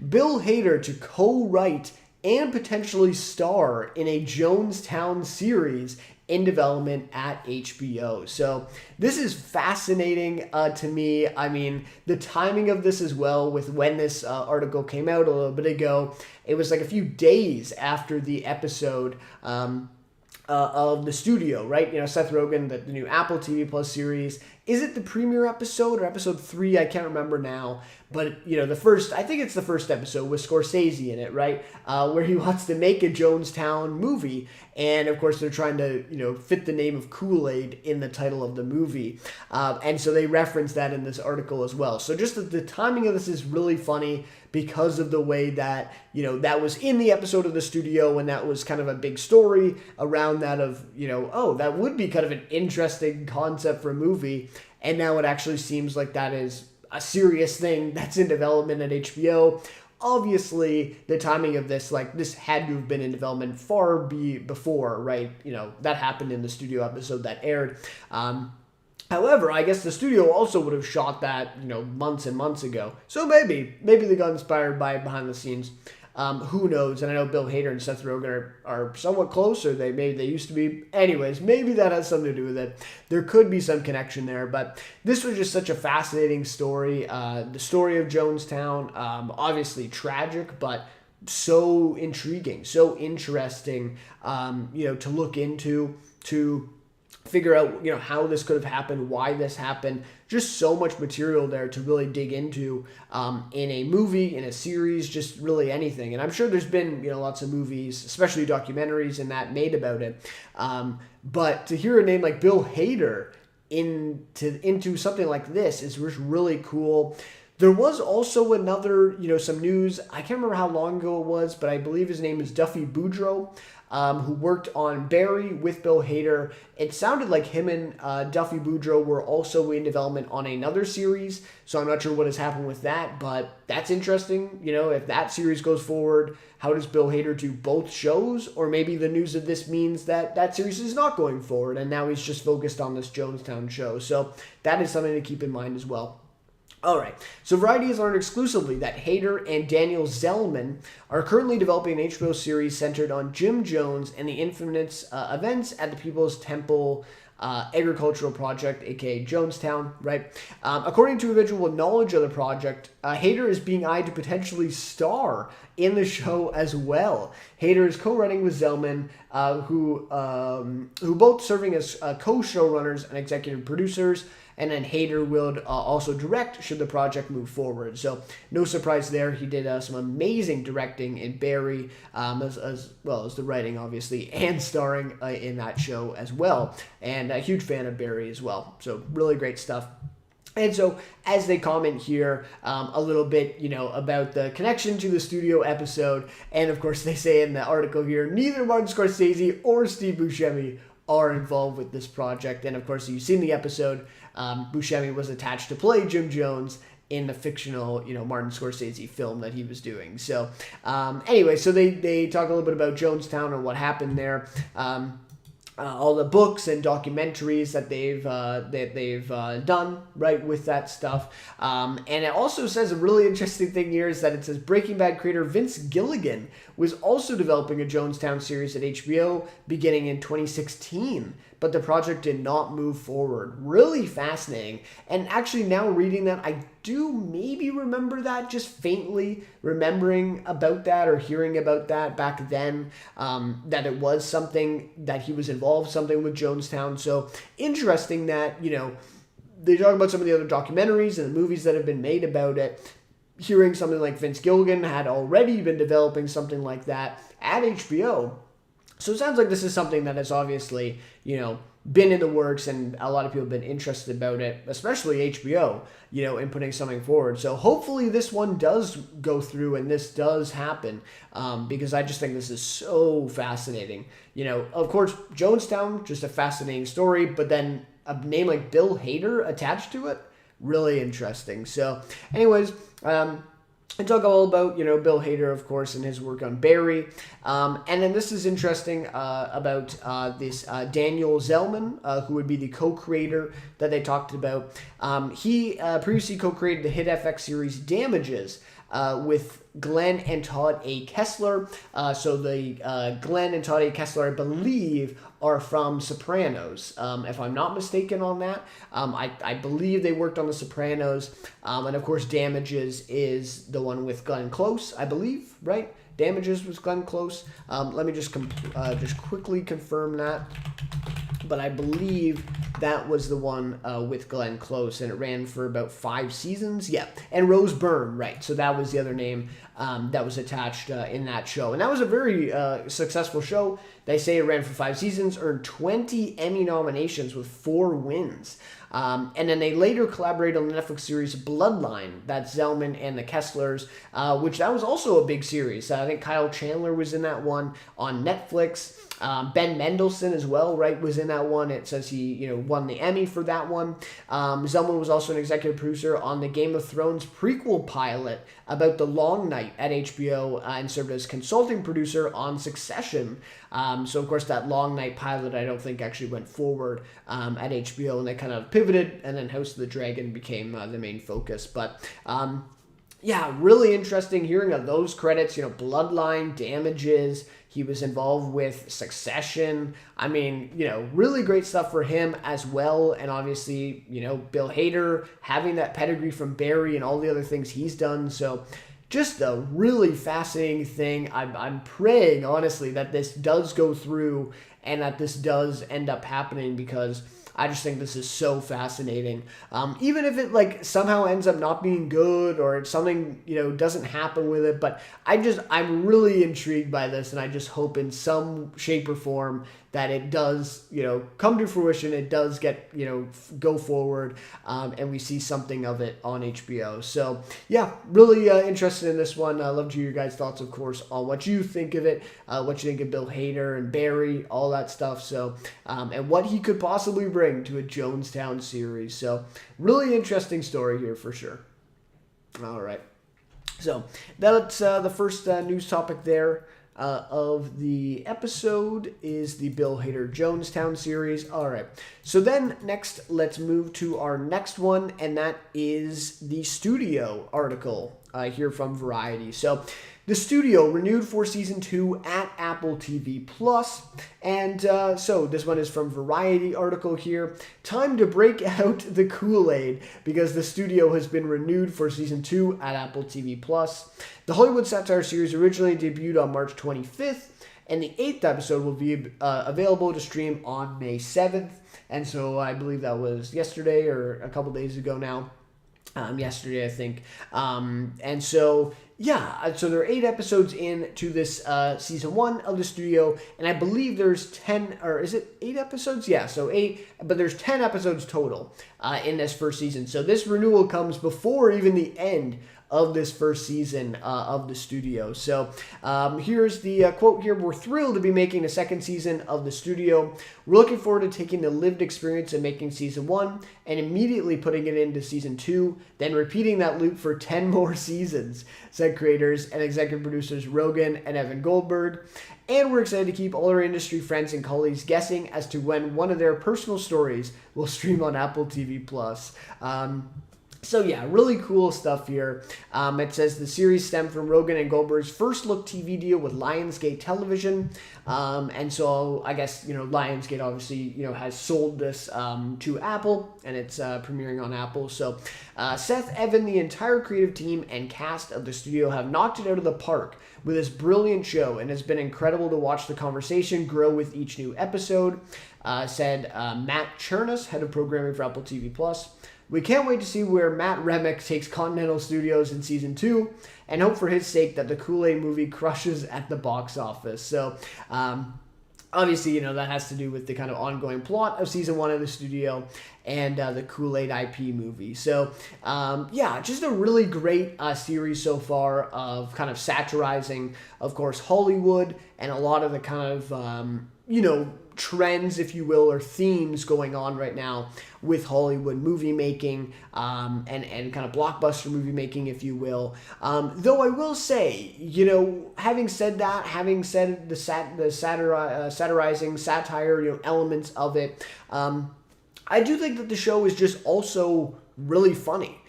Bill Hader to co-write and potentially star in a Jonestown series in development at HBO. So this is fascinating to me. I mean, the timing of this as well, with when this article came out a little bit ago, it was like a few days after the episode of the studio, right? You know, Seth Rogen, the new Apple TV Plus series. Is it the premiere episode or episode 3? I can't remember now. But, you know, I think it's the first episode with Scorsese in it, right? Where he wants to make a Jonestown movie. And, of course, they're trying to, you know, fit the name of Kool-Aid in the title of the movie. And so they reference that in this article as well. So just the timing of this is really funny because of the way that, you know, that was in the episode of the studio, and that was kind of a big story around that of, you know, oh, that would be kind of an interesting concept for a movie. And now it actually seems like that is a serious thing that's in development at HBO. Obviously, the timing of this, like, this had to have been in development far before, right? You know, that happened in the studio episode that aired. However, I guess the studio also would have shot that, you know, months and months ago. So maybe they got inspired by it behind the scenes. Who knows? And I know Bill Hader and Seth Rogen are somewhat closer. They used to be. Anyways, maybe that has something to do with it. There could be some connection there. But this was just such a fascinating story. The story of Jonestown, obviously tragic, but so intriguing, so interesting, you know, to look into, to figure out, you know, how this could have happened, why this happened. Just so much material there to really dig into in a movie, in a series, just really anything. And I'm sure there's been, you know, lots of movies, especially documentaries and that, made about it. But to hear a name like Bill Hader into something like this is really cool. There was also another, you know, some news. I can't remember how long ago it was, but I believe his name is Duffy Boudreaux, who worked on Barry with Bill Hader. It sounded like him and Duffy Boudreaux were also in development on another series, so I'm not sure what has happened with that, but that's interesting. You know, if that series goes forward, how does Bill Hader do both shows? Or maybe the news of this means that that series is not going forward, and now he's just focused on this Jonestown show. So that is something to keep in mind as well. All right, so Variety has learned exclusively that Hader and Daniel Zellman are currently developing an HBO series centered on Jim Jones and the infamous events at the People's Temple Agricultural Project, aka Jonestown, right? According to individual with knowledge of the project, Hader is being eyed to potentially star in the show as well. Hader is co-running with Zellman, who both serving as co-showrunners and executive producers. And then Hader will also direct should the project move forward. So no surprise there. He did some amazing directing in Barry, as well as the writing, obviously, and starring in that show as well. And a huge fan of Barry as well. So really great stuff. And so, as they comment here a little bit, you know, about the connection to the studio episode, and of course they say in the article here, neither Martin Scorsese or Steve Buscemi are involved with this project. And of course, you've seen the episode. Buscemi was attached to play Jim Jones in the fictional, you know, Martin Scorsese film that he was doing. So anyway, so they talk a little bit about Jonestown and what happened there. All the books and documentaries that they've done, right, with that stuff. And it also says a really interesting thing here is that it says Breaking Bad creator Vince Gilligan was also developing a Jonestown series at HBO beginning in 2016, but the project did not move forward. Really fascinating. And actually now reading that, I do maybe remember that, just faintly remembering about that or hearing about that back then, that it was something that he was involved, something with Jonestown. So interesting that, you know, they talk about some of the other documentaries and the movies that have been made about it. Hearing something like Vince Gilligan had already been developing something like that at HBO. So it sounds like this is something that has obviously, you know, been in the works, and a lot of people have been interested about it, especially HBO, you know, in putting something forward. So hopefully this one does go through and this does happen, because I just think this is so fascinating. You know, of course, Jonestown, just a fascinating story, but then a name like Bill Hader attached to it, really interesting. So anyways, and talk all about, you know, Bill Hader, of course, and his work on Barry. And then this is interesting about this Daniel Zellman, who would be the co-creator that they talked about. He previously co-created the hit FX series Damages, with Glenn and Todd A. Kessler. So the Glenn and Todd A. Kessler, I believe, are from Sopranos, if I'm not mistaken on that. I believe they worked on The Sopranos. And of course, Damages is the one with Glenn Close, I believe, right? Damages was Glenn Close. Let me just quickly confirm that. But I believe that was the one with Glenn Close, and it ran for about 5 seasons. Yeah, and Rose Byrne, right. So that was the other name that was attached in that show. And that was a very successful show. They say it ran for 5 seasons, earned 20 Emmy nominations with 4 wins. And then they later collaborated on the Netflix series Bloodline, that's Zellman and the Kesslers, which that was also a big series. I think Kyle Chandler was in that one on Netflix. Ben Mendelsohn as well, right, was in that one. It says he, won the Emmy for that one. Zellman was also an executive producer on the Game of Thrones prequel pilot about the Long Night at HBO and served as consulting producer on Succession. So, of course, that Long Night pilot I don't think actually went forward at HBO, and they kind of pivoted, and then House of the Dragon became the main focus. But yeah, really interesting hearing of those credits, Bloodline, Damages. He was involved with Succession. I mean, really great stuff for him as well. And obviously, Bill Hader having that pedigree from Barry and all the other things he's done. So just a really fascinating thing. I'm praying, honestly, that this does go through and that this does end up happening, because I just think this is so fascinating. Even if it somehow ends up not being good, or something, doesn't happen with it. But I'm really intrigued by this, and I just hope in some shape or form that it does, come to fruition. It does get, go forward, and we see something of it on HBO. So yeah, really interested in this one. I love to hear your guys' thoughts, of course, on what you think of it, what you think of Bill Hader and Barry, all that stuff. So, and what he could possibly bring to a Jonestown series. So really interesting story here for sure. All right. So that's the first news topic there. Of the episode is the Bill Hader Jonestown series. All right. So then next, let's move to our next one, and that is the Studio article here from Variety. So the Studio renewed for season 2 at Apple TV Plus. And so this one is from Variety article here. Time to break out the Kool-Aid, because the Studio has been renewed for season 2 at Apple TV Plus. The Hollywood satire series originally debuted on March 25th, and the 8th episode will be available to stream on May 7th. And so I believe that was yesterday or a couple days ago now. Yesterday, I think. And so, yeah, so there are 8 episodes into this season 1 of the Studio, and I believe there's 10, or is it 8 episodes? Yeah, so 8, but there's 10 episodes total in this first season. So this renewal comes before even the end of this first season of the Studio. So here's the quote here. We're thrilled to be making a second season of the Studio. We're looking forward to taking the lived experience of making season 1 and immediately putting it into season 2, then repeating that loop for 10 more seasons, said creators and executive producers Rogan and Evan Goldberg. And we're excited to keep all our industry friends and colleagues guessing as to when one of their personal stories will stream on Apple TV Plus. So yeah, really cool stuff here. It says the series stemmed from Rogan and Goldberg's first look TV deal with Lionsgate Television. And so I guess, Lionsgate obviously, has sold this to Apple, and it's premiering on Apple. So Seth, Evan, the entire creative team and cast of the Studio have knocked it out of the park with this brilliant show, and it's been incredible to watch the conversation grow with each new episode, said Matt Chernis, head of programming for Apple TV Plus. We can't wait to see where Matt Remick takes Continental Studios in season 2, and hope for his sake that the Kool-Aid movie crushes at the box office. So, obviously, that has to do with the kind of ongoing plot of season 1 of the Studio and the Kool-Aid IP movie. So, yeah, just a really great series so far of kind of satirizing, of course, Hollywood and a lot of the kind of, trends, if you will, or themes going on right now with Hollywood movie making and kind of blockbuster movie making, if you will. Though I will say, having said that, having said the satirizing satire, elements of it, I do think that the show is just also really funny.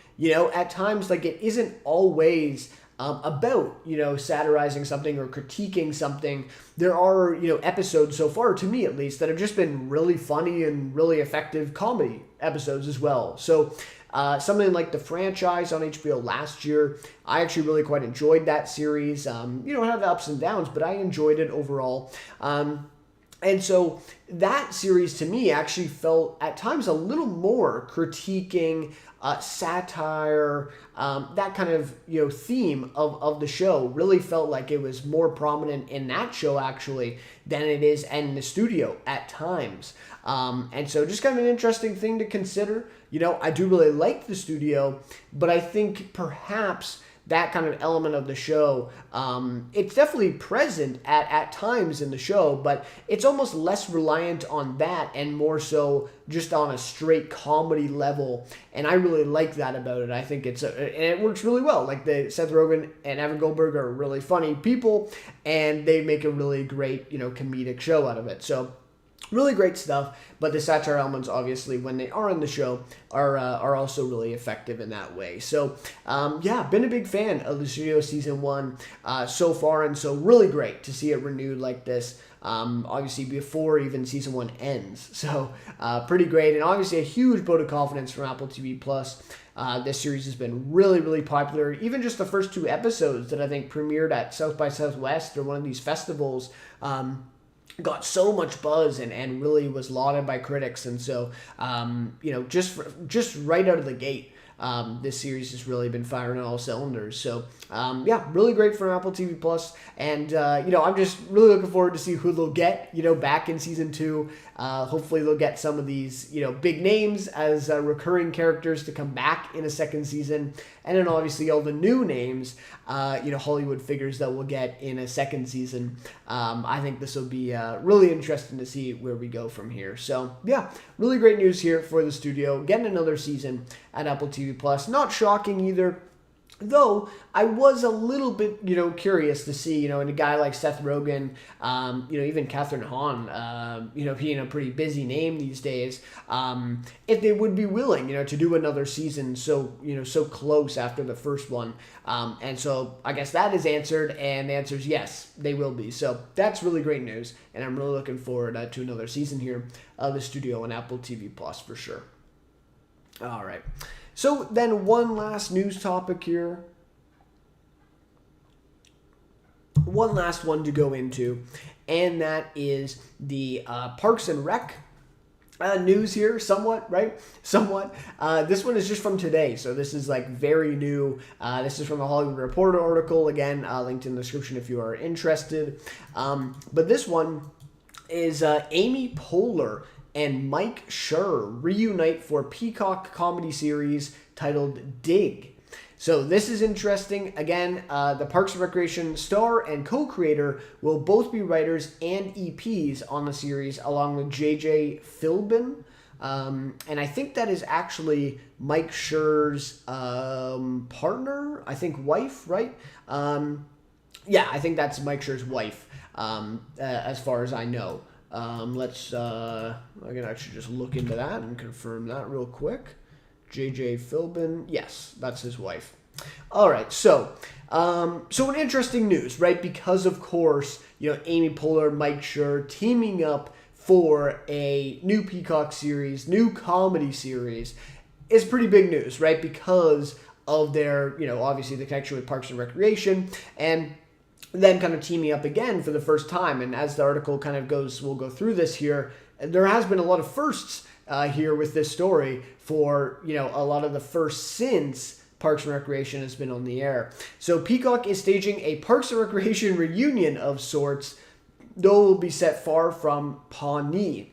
At times, it isn't always about, satirizing something or critiquing something. There are, episodes so far, to me at least, that have just been really funny and really effective comedy episodes as well. So something like The Franchise on HBO last year, I actually really quite enjoyed that series. It had the ups and downs, but I enjoyed it overall. And so that series to me actually felt at times a little more critiquing satire, that kind of theme of the show really felt like it was more prominent in that show actually than it is in the studio at times. And so just kind of an interesting thing to consider. I do really like the studio, but I think perhaps that kind of element of the show, it's definitely present at times in the show, but it's almost less reliant on that and more so just on a straight comedy level. And I really like that about it. I think and it works really well. Like Seth Rogen and Evan Goldberg are really funny people, and they make a really great, comedic show out of it. So really great stuff, but the satire elements, obviously, when they are in the show, are also really effective in that way. So, been a big fan of the studio season 1 so far, and so really great to see it renewed like this, obviously before even season 1 ends. So, pretty great, and obviously a huge vote of confidence from Apple TV+. This series has been really, really popular. Even just the first 2 episodes that I think premiered at South by Southwest or one of these festivals, got so much buzz and really was lauded by critics. And so, just right out of the gate, this series has really been firing on all cylinders. So, really great for Apple TV Plus. And, I'm just really looking forward to see who they'll get, back in season 2. Hopefully they'll get some of these, big names as recurring characters to come back in a second season. And then obviously all the new names, Hollywood figures that we'll get in a second season. I think this will be really interesting to see where we go from here. So, really great news here for the studio. Getting another season at Apple TV Plus. Not shocking either. Though I was a little bit, curious to see, in a guy like Seth Rogen, even Catherine Hahn, being a pretty busy name these days, if they would be willing, to do another season so close after the first one. And so I guess that is answered, and the answer is yes, they will be. So that's really great news, and I'm really looking forward to another season here of the studio on Apple TV Plus for sure. All right. So then one last news topic here. One last one to go into, and that is the Parks and Rec news here, somewhat, right? Somewhat. This one is just from today, so this is like very new. This is from a Hollywood Reporter article, again, linked in the description if you are interested. But this one is Amy Poehler and Mike Schur reunite for Peacock comedy series titled Dig. So this is interesting. Again, the Parks and Recreation star and co-creator will both be writers and EPs on the series, along with JJ Philbin. And I think that is actually Mike Schur's partner, I think wife, right? I think that's Mike Schur's wife, as far as I know. I can actually just look into that and confirm that real quick. JJ Philbin, yes, that's his wife. All right, so an interesting news, right? Because of course, Amy Poehler, Mike Schur teaming up for a new Peacock series, new comedy series, is pretty big news, right? Because of their, obviously the connection with Parks and Recreation, and then kind of teaming up again for the first time. And as the article kind of goes, we'll go through this here, there has been a lot of firsts here with this story for, a lot of the firsts since Parks and Recreation has been on the air. So Peacock is staging a Parks and Recreation reunion of sorts, though it will be set far from Pawnee.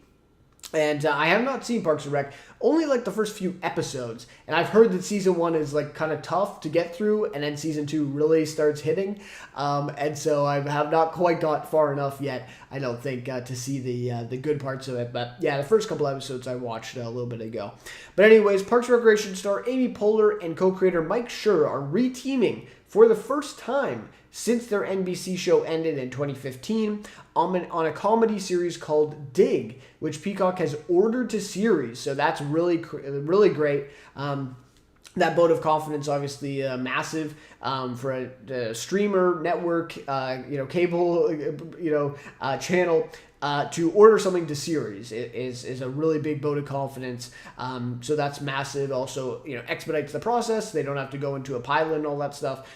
And I have not seen Parks and Rec, only like the first few episodes. And I've heard that season 1 is like kind of tough to get through, and then season 2 really starts hitting. And so I have not quite got far enough yet, I don't think, to see the good parts of it. But yeah, the first couple episodes I watched a little bit ago. But anyways, Parks and Recreation star Amy Poehler and co-creator Mike Schur are re-teaming for the first time since their NBC show ended in 2015 on a comedy series called Dig, which Peacock has ordered to series. So that's really, really great. that vote of confidence, obviously massive for a streamer network, cable, channel. To order something to series is a really big vote of confidence. So that's massive. Also, expedites the process. They don't have to go into a pilot and all that stuff.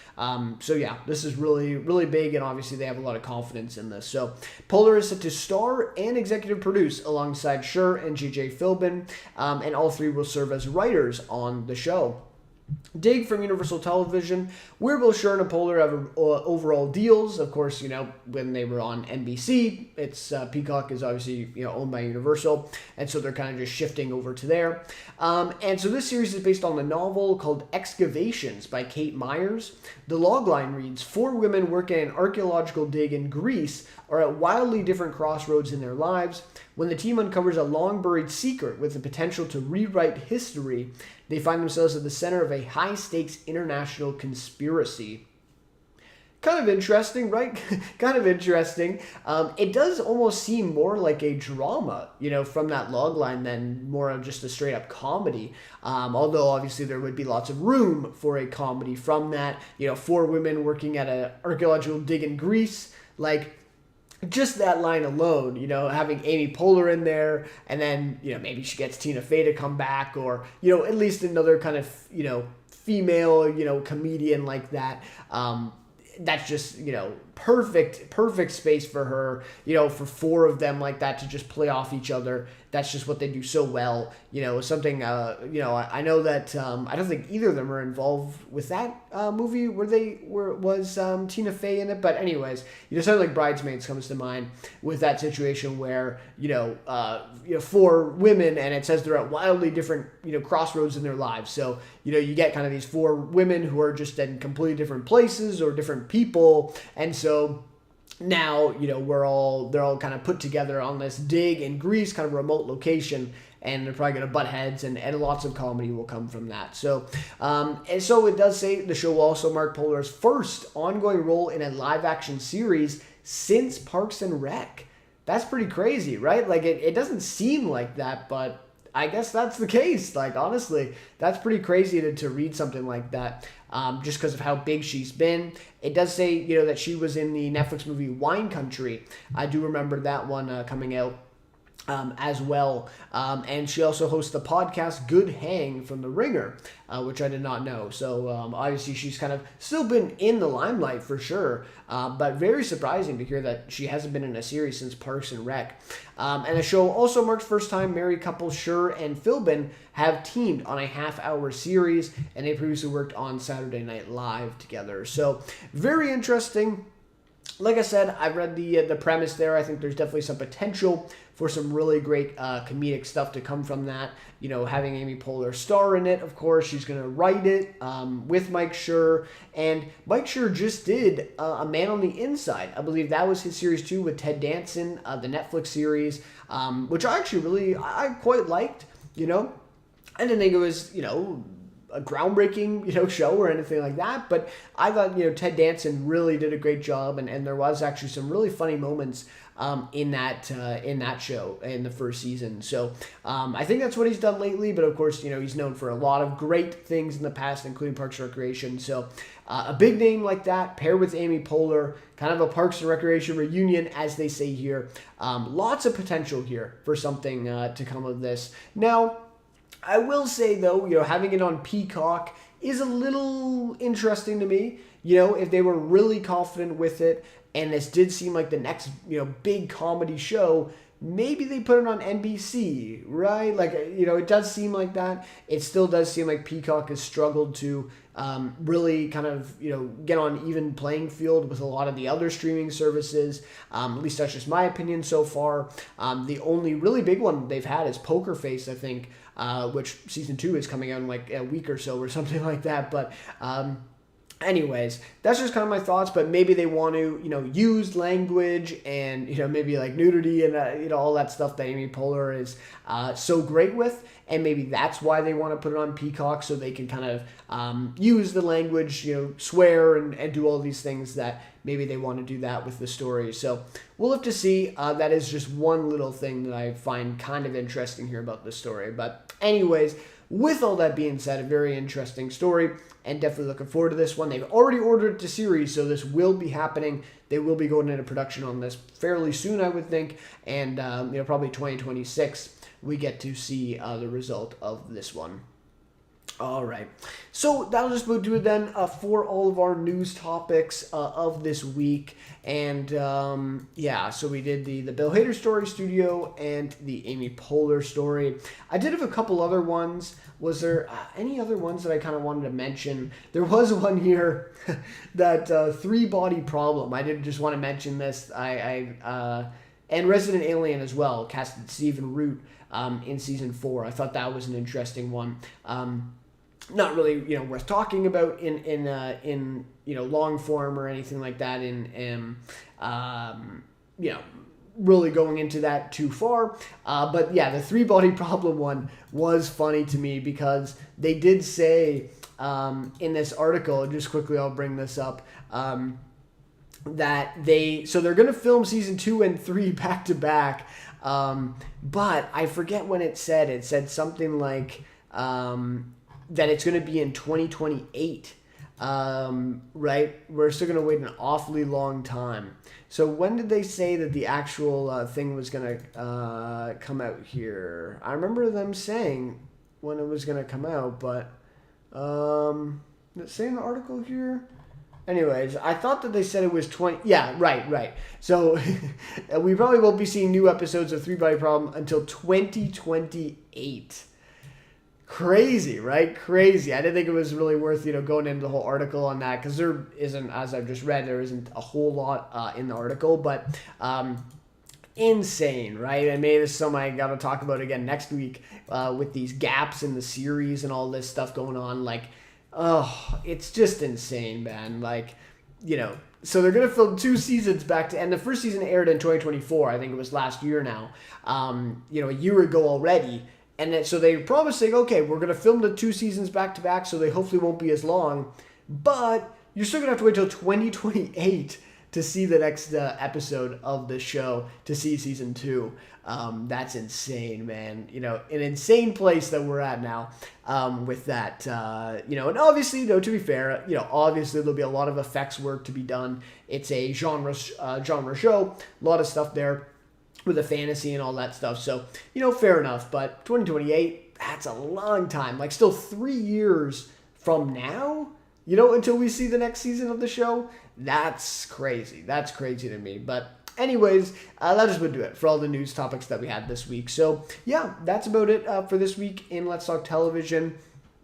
So yeah, this is really, really big, and obviously they have a lot of confidence in this. So Polar is set to star and executive produce alongside Schur and J.J. Philbin, and all three will serve as writers on the show. Dig from Universal Television, where both Schur and Polar have overall deals. Of course, when they were on NBC, it's Peacock is obviously owned by Universal, and so they're kind of just shifting over to there. And so this series is based on the novel called Excavations by Kate Myers. The logline reads, 4 women work at an archaeological dig in Greece are at wildly different crossroads in their lives. When the team uncovers a long-buried secret with the potential to rewrite history, they find themselves at the center of a high-stakes international conspiracy. Kind of interesting, right? Kind of interesting. It does almost seem more like a drama, from that logline than more of just a straight-up comedy. Although, obviously, there would be lots of room for a comedy from that. 4 women working at an archaeological dig in Greece. Just that line alone, having Amy Poehler in there, and then, maybe she gets Tina Fey to come back, or, at least another kind of, female, comedian like that. That's just, perfect space for her, for 4 of them like that to just play off each other. That's just what they do so well. Something, I know that, I don't think either of them are involved with that movie was Tina Fey in it. But anyways, something like Bridesmaids comes to mind with that situation where, 4 women, and it says they're at wildly different, crossroads in their lives. So, you get kind of these 4 women who are just in completely different places or different people. And so now, they're all kind of put together on this dig in Greece, kind of remote location, and they're probably going to butt heads, and lots of comedy will come from that. So, and so it does say the show will also mark Polar's first ongoing role in a live-action series since Parks and Rec. That's pretty crazy, right? It doesn't seem like that, but I guess that's the case. Honestly, that's pretty crazy to read something like that, just because of how big she's been. It does say, that she was in the Netflix movie Wine Country. I do remember that one coming out as well. And she also hosts the podcast Good Hang from The Ringer, which I did not know. So obviously she's kind of still been in the limelight for sure, but very surprising to hear that she hasn't been in a series since Parks and Rec. And the show also marks first time married couple Schur and Philbin have teamed on a half-hour series, and they previously worked on Saturday Night Live together. So very interesting. Like I said, I've read the premise there. I think there's definitely some potential for some really great comedic stuff to come from that. Having Amy Poehler star in it, of course. She's going to write it with Mike Schur. And Mike Schur just did A Man on the Inside. I believe that was his series too with Ted Danson, the Netflix series, which I actually I quite liked, I didn't think it was, a groundbreaking, show or anything like that, but I thought, Ted Danson really did a great job, and there was actually some really funny moments in that show in the first season. So I think that's what he's done lately, but of course, he's known for a lot of great things in the past, including Parks and Recreation. So a big name like that, paired with Amy Poehler, kind of a Parks and Recreation reunion, as they say here. Lots of potential here for something to come of this. Now, I will say, though, having it on Peacock is a little interesting to me. If they were really confident with it, and this did seem like the next, big comedy show, maybe they put it on NBC, right? It does seem like that. It still does seem like Peacock has struggled to really kind of, get on even playing field with a lot of the other streaming services. At least that's just my opinion so far. The only really big one they've had is Poker Face, I think, which season 2 is coming out in a week or so or something like that. But anyways, that's just kind of my thoughts, but maybe they want to, use language and, maybe nudity and, all that stuff that Amy Poehler is so great with. And maybe that's why they want to put it on Peacock, so they can kind of use the language, swear and do all these things that maybe they want to do that with the story. So we'll have to see. That is just one little thing that I find kind of interesting here about this story. But anyways, with all that being said, a very interesting story, and definitely looking forward to this one. They've already ordered it to series, so this will be happening. They will be going into production on this fairly soon, I would think, and probably 2026 we get to see the result of this one. All right, so that'll just do it then for all of our news topics of this week. And so we did the Bill Hader story, Studio, and the Amy Poehler story. I did have a couple other ones. Was there any other ones that I kind of wanted to mention? There was one here, that three-body problem. I did just want to mention this. And Resident Alien as well, casted Stephen Root in season 4. I thought that was an interesting one. Not really, worth talking about in long form or anything like that. Really going into that too far. But yeah, the three-body problem one was funny to me because they did say in this article, just quickly I'll bring this up, that they're going to film season 2 and 3 back to back. But I forget when it said something like that it's going to be in 2028. Right? We're still going to wait an awfully long time. So when did they say that the actual thing was going to come out here? I remember them saying when it was going to come out, but did it say in the article here? Anyways, I thought that they said it was 20... Yeah, right. So we probably won't be seeing new episodes of Three Body Problem until 2028. Crazy, right? Crazy. I didn't think it was really worth, going into the whole article on that, because there isn't, as I've just read, there isn't a whole lot in the article, but insane, right? And maybe this is something I got to talk about again next week with these gaps in the series and all this stuff going on. Like, oh, it's just insane, man. Like, so they're going to film 2 seasons back to, and the first season aired in 2024. I think it was last year now, a year ago already. And then, so they're promising, okay, we're going to film the 2 seasons back to back, so they hopefully won't be as long. But you're still going to have to wait till 2028 to see the next episode of the show, to see season 2. That's insane, man. An insane place that we're at now with that. And obviously, to be fair, obviously there'll be a lot of effects work to be done. It's a genre show, a lot of stuff there with the fantasy and all that stuff. So, fair enough. But 2028, that's a long time. Like, still 3 years from now, until we see the next season of the show. That's crazy. That's crazy to me. But anyways, that just would do it for all the news topics that we had this week. So, yeah, that's about it for this week in Let's Talk Television.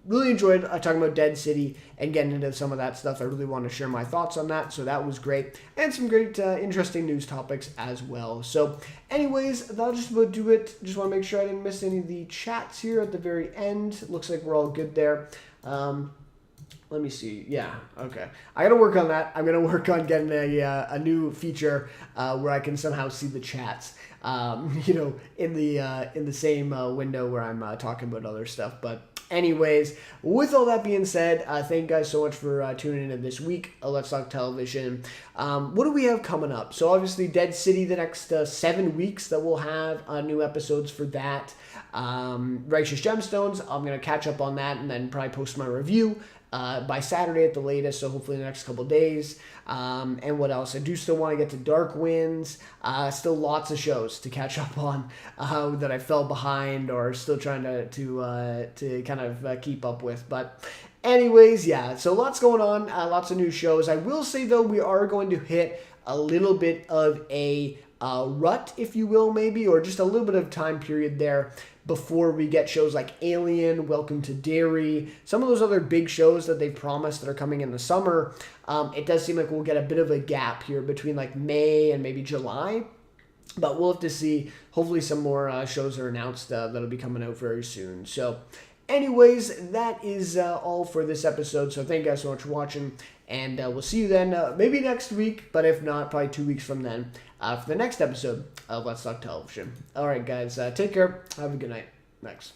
Really enjoyed talking about Dead City and getting into some of that stuff. I really want to share my thoughts on that, so that was great. And some great, interesting news topics as well. So, anyways, that'll just about do it. Just want to make sure I didn't miss any of the chats here at the very end. Looks like we're all good there. Let me see. Yeah, okay. I got to work on that. I'm going to work on getting a new feature where I can somehow see the chats, in the same window where I'm talking about other stuff. But anyways, with all that being said, thank you guys so much for tuning in this week. Let's Talk Television. What do we have coming up? So obviously Dead City, the next 7 weeks that we'll have new episodes for that. Righteous Gemstones, I'm going to catch up on that and then probably post my review by Saturday at the latest, so hopefully in the next couple days. And what else? I do still want to get to Dark Winds. Still lots of shows to catch up on that I fell behind or still trying to kind of keep up with. But anyways, yeah, so lots going on, lots of new shows. I will say, though, we are going to hit a little bit of a rut, if you will, maybe, or just a little bit of time period there before we get shows like Alien, Welcome to Derry, some of those other big shows that they've promised that are coming in the summer. It does seem like we'll get a bit of a gap here between like May and maybe July, but we'll have to see. Hopefully some more shows are announced that'll be coming out very soon. So anyways, that is all for this episode. So thank you guys so much for watching, and we'll see you then maybe next week, but if not, probably 2 weeks from then for the next episode of Let's Talk Television. All right, guys, take care. Have a good night. Thanks.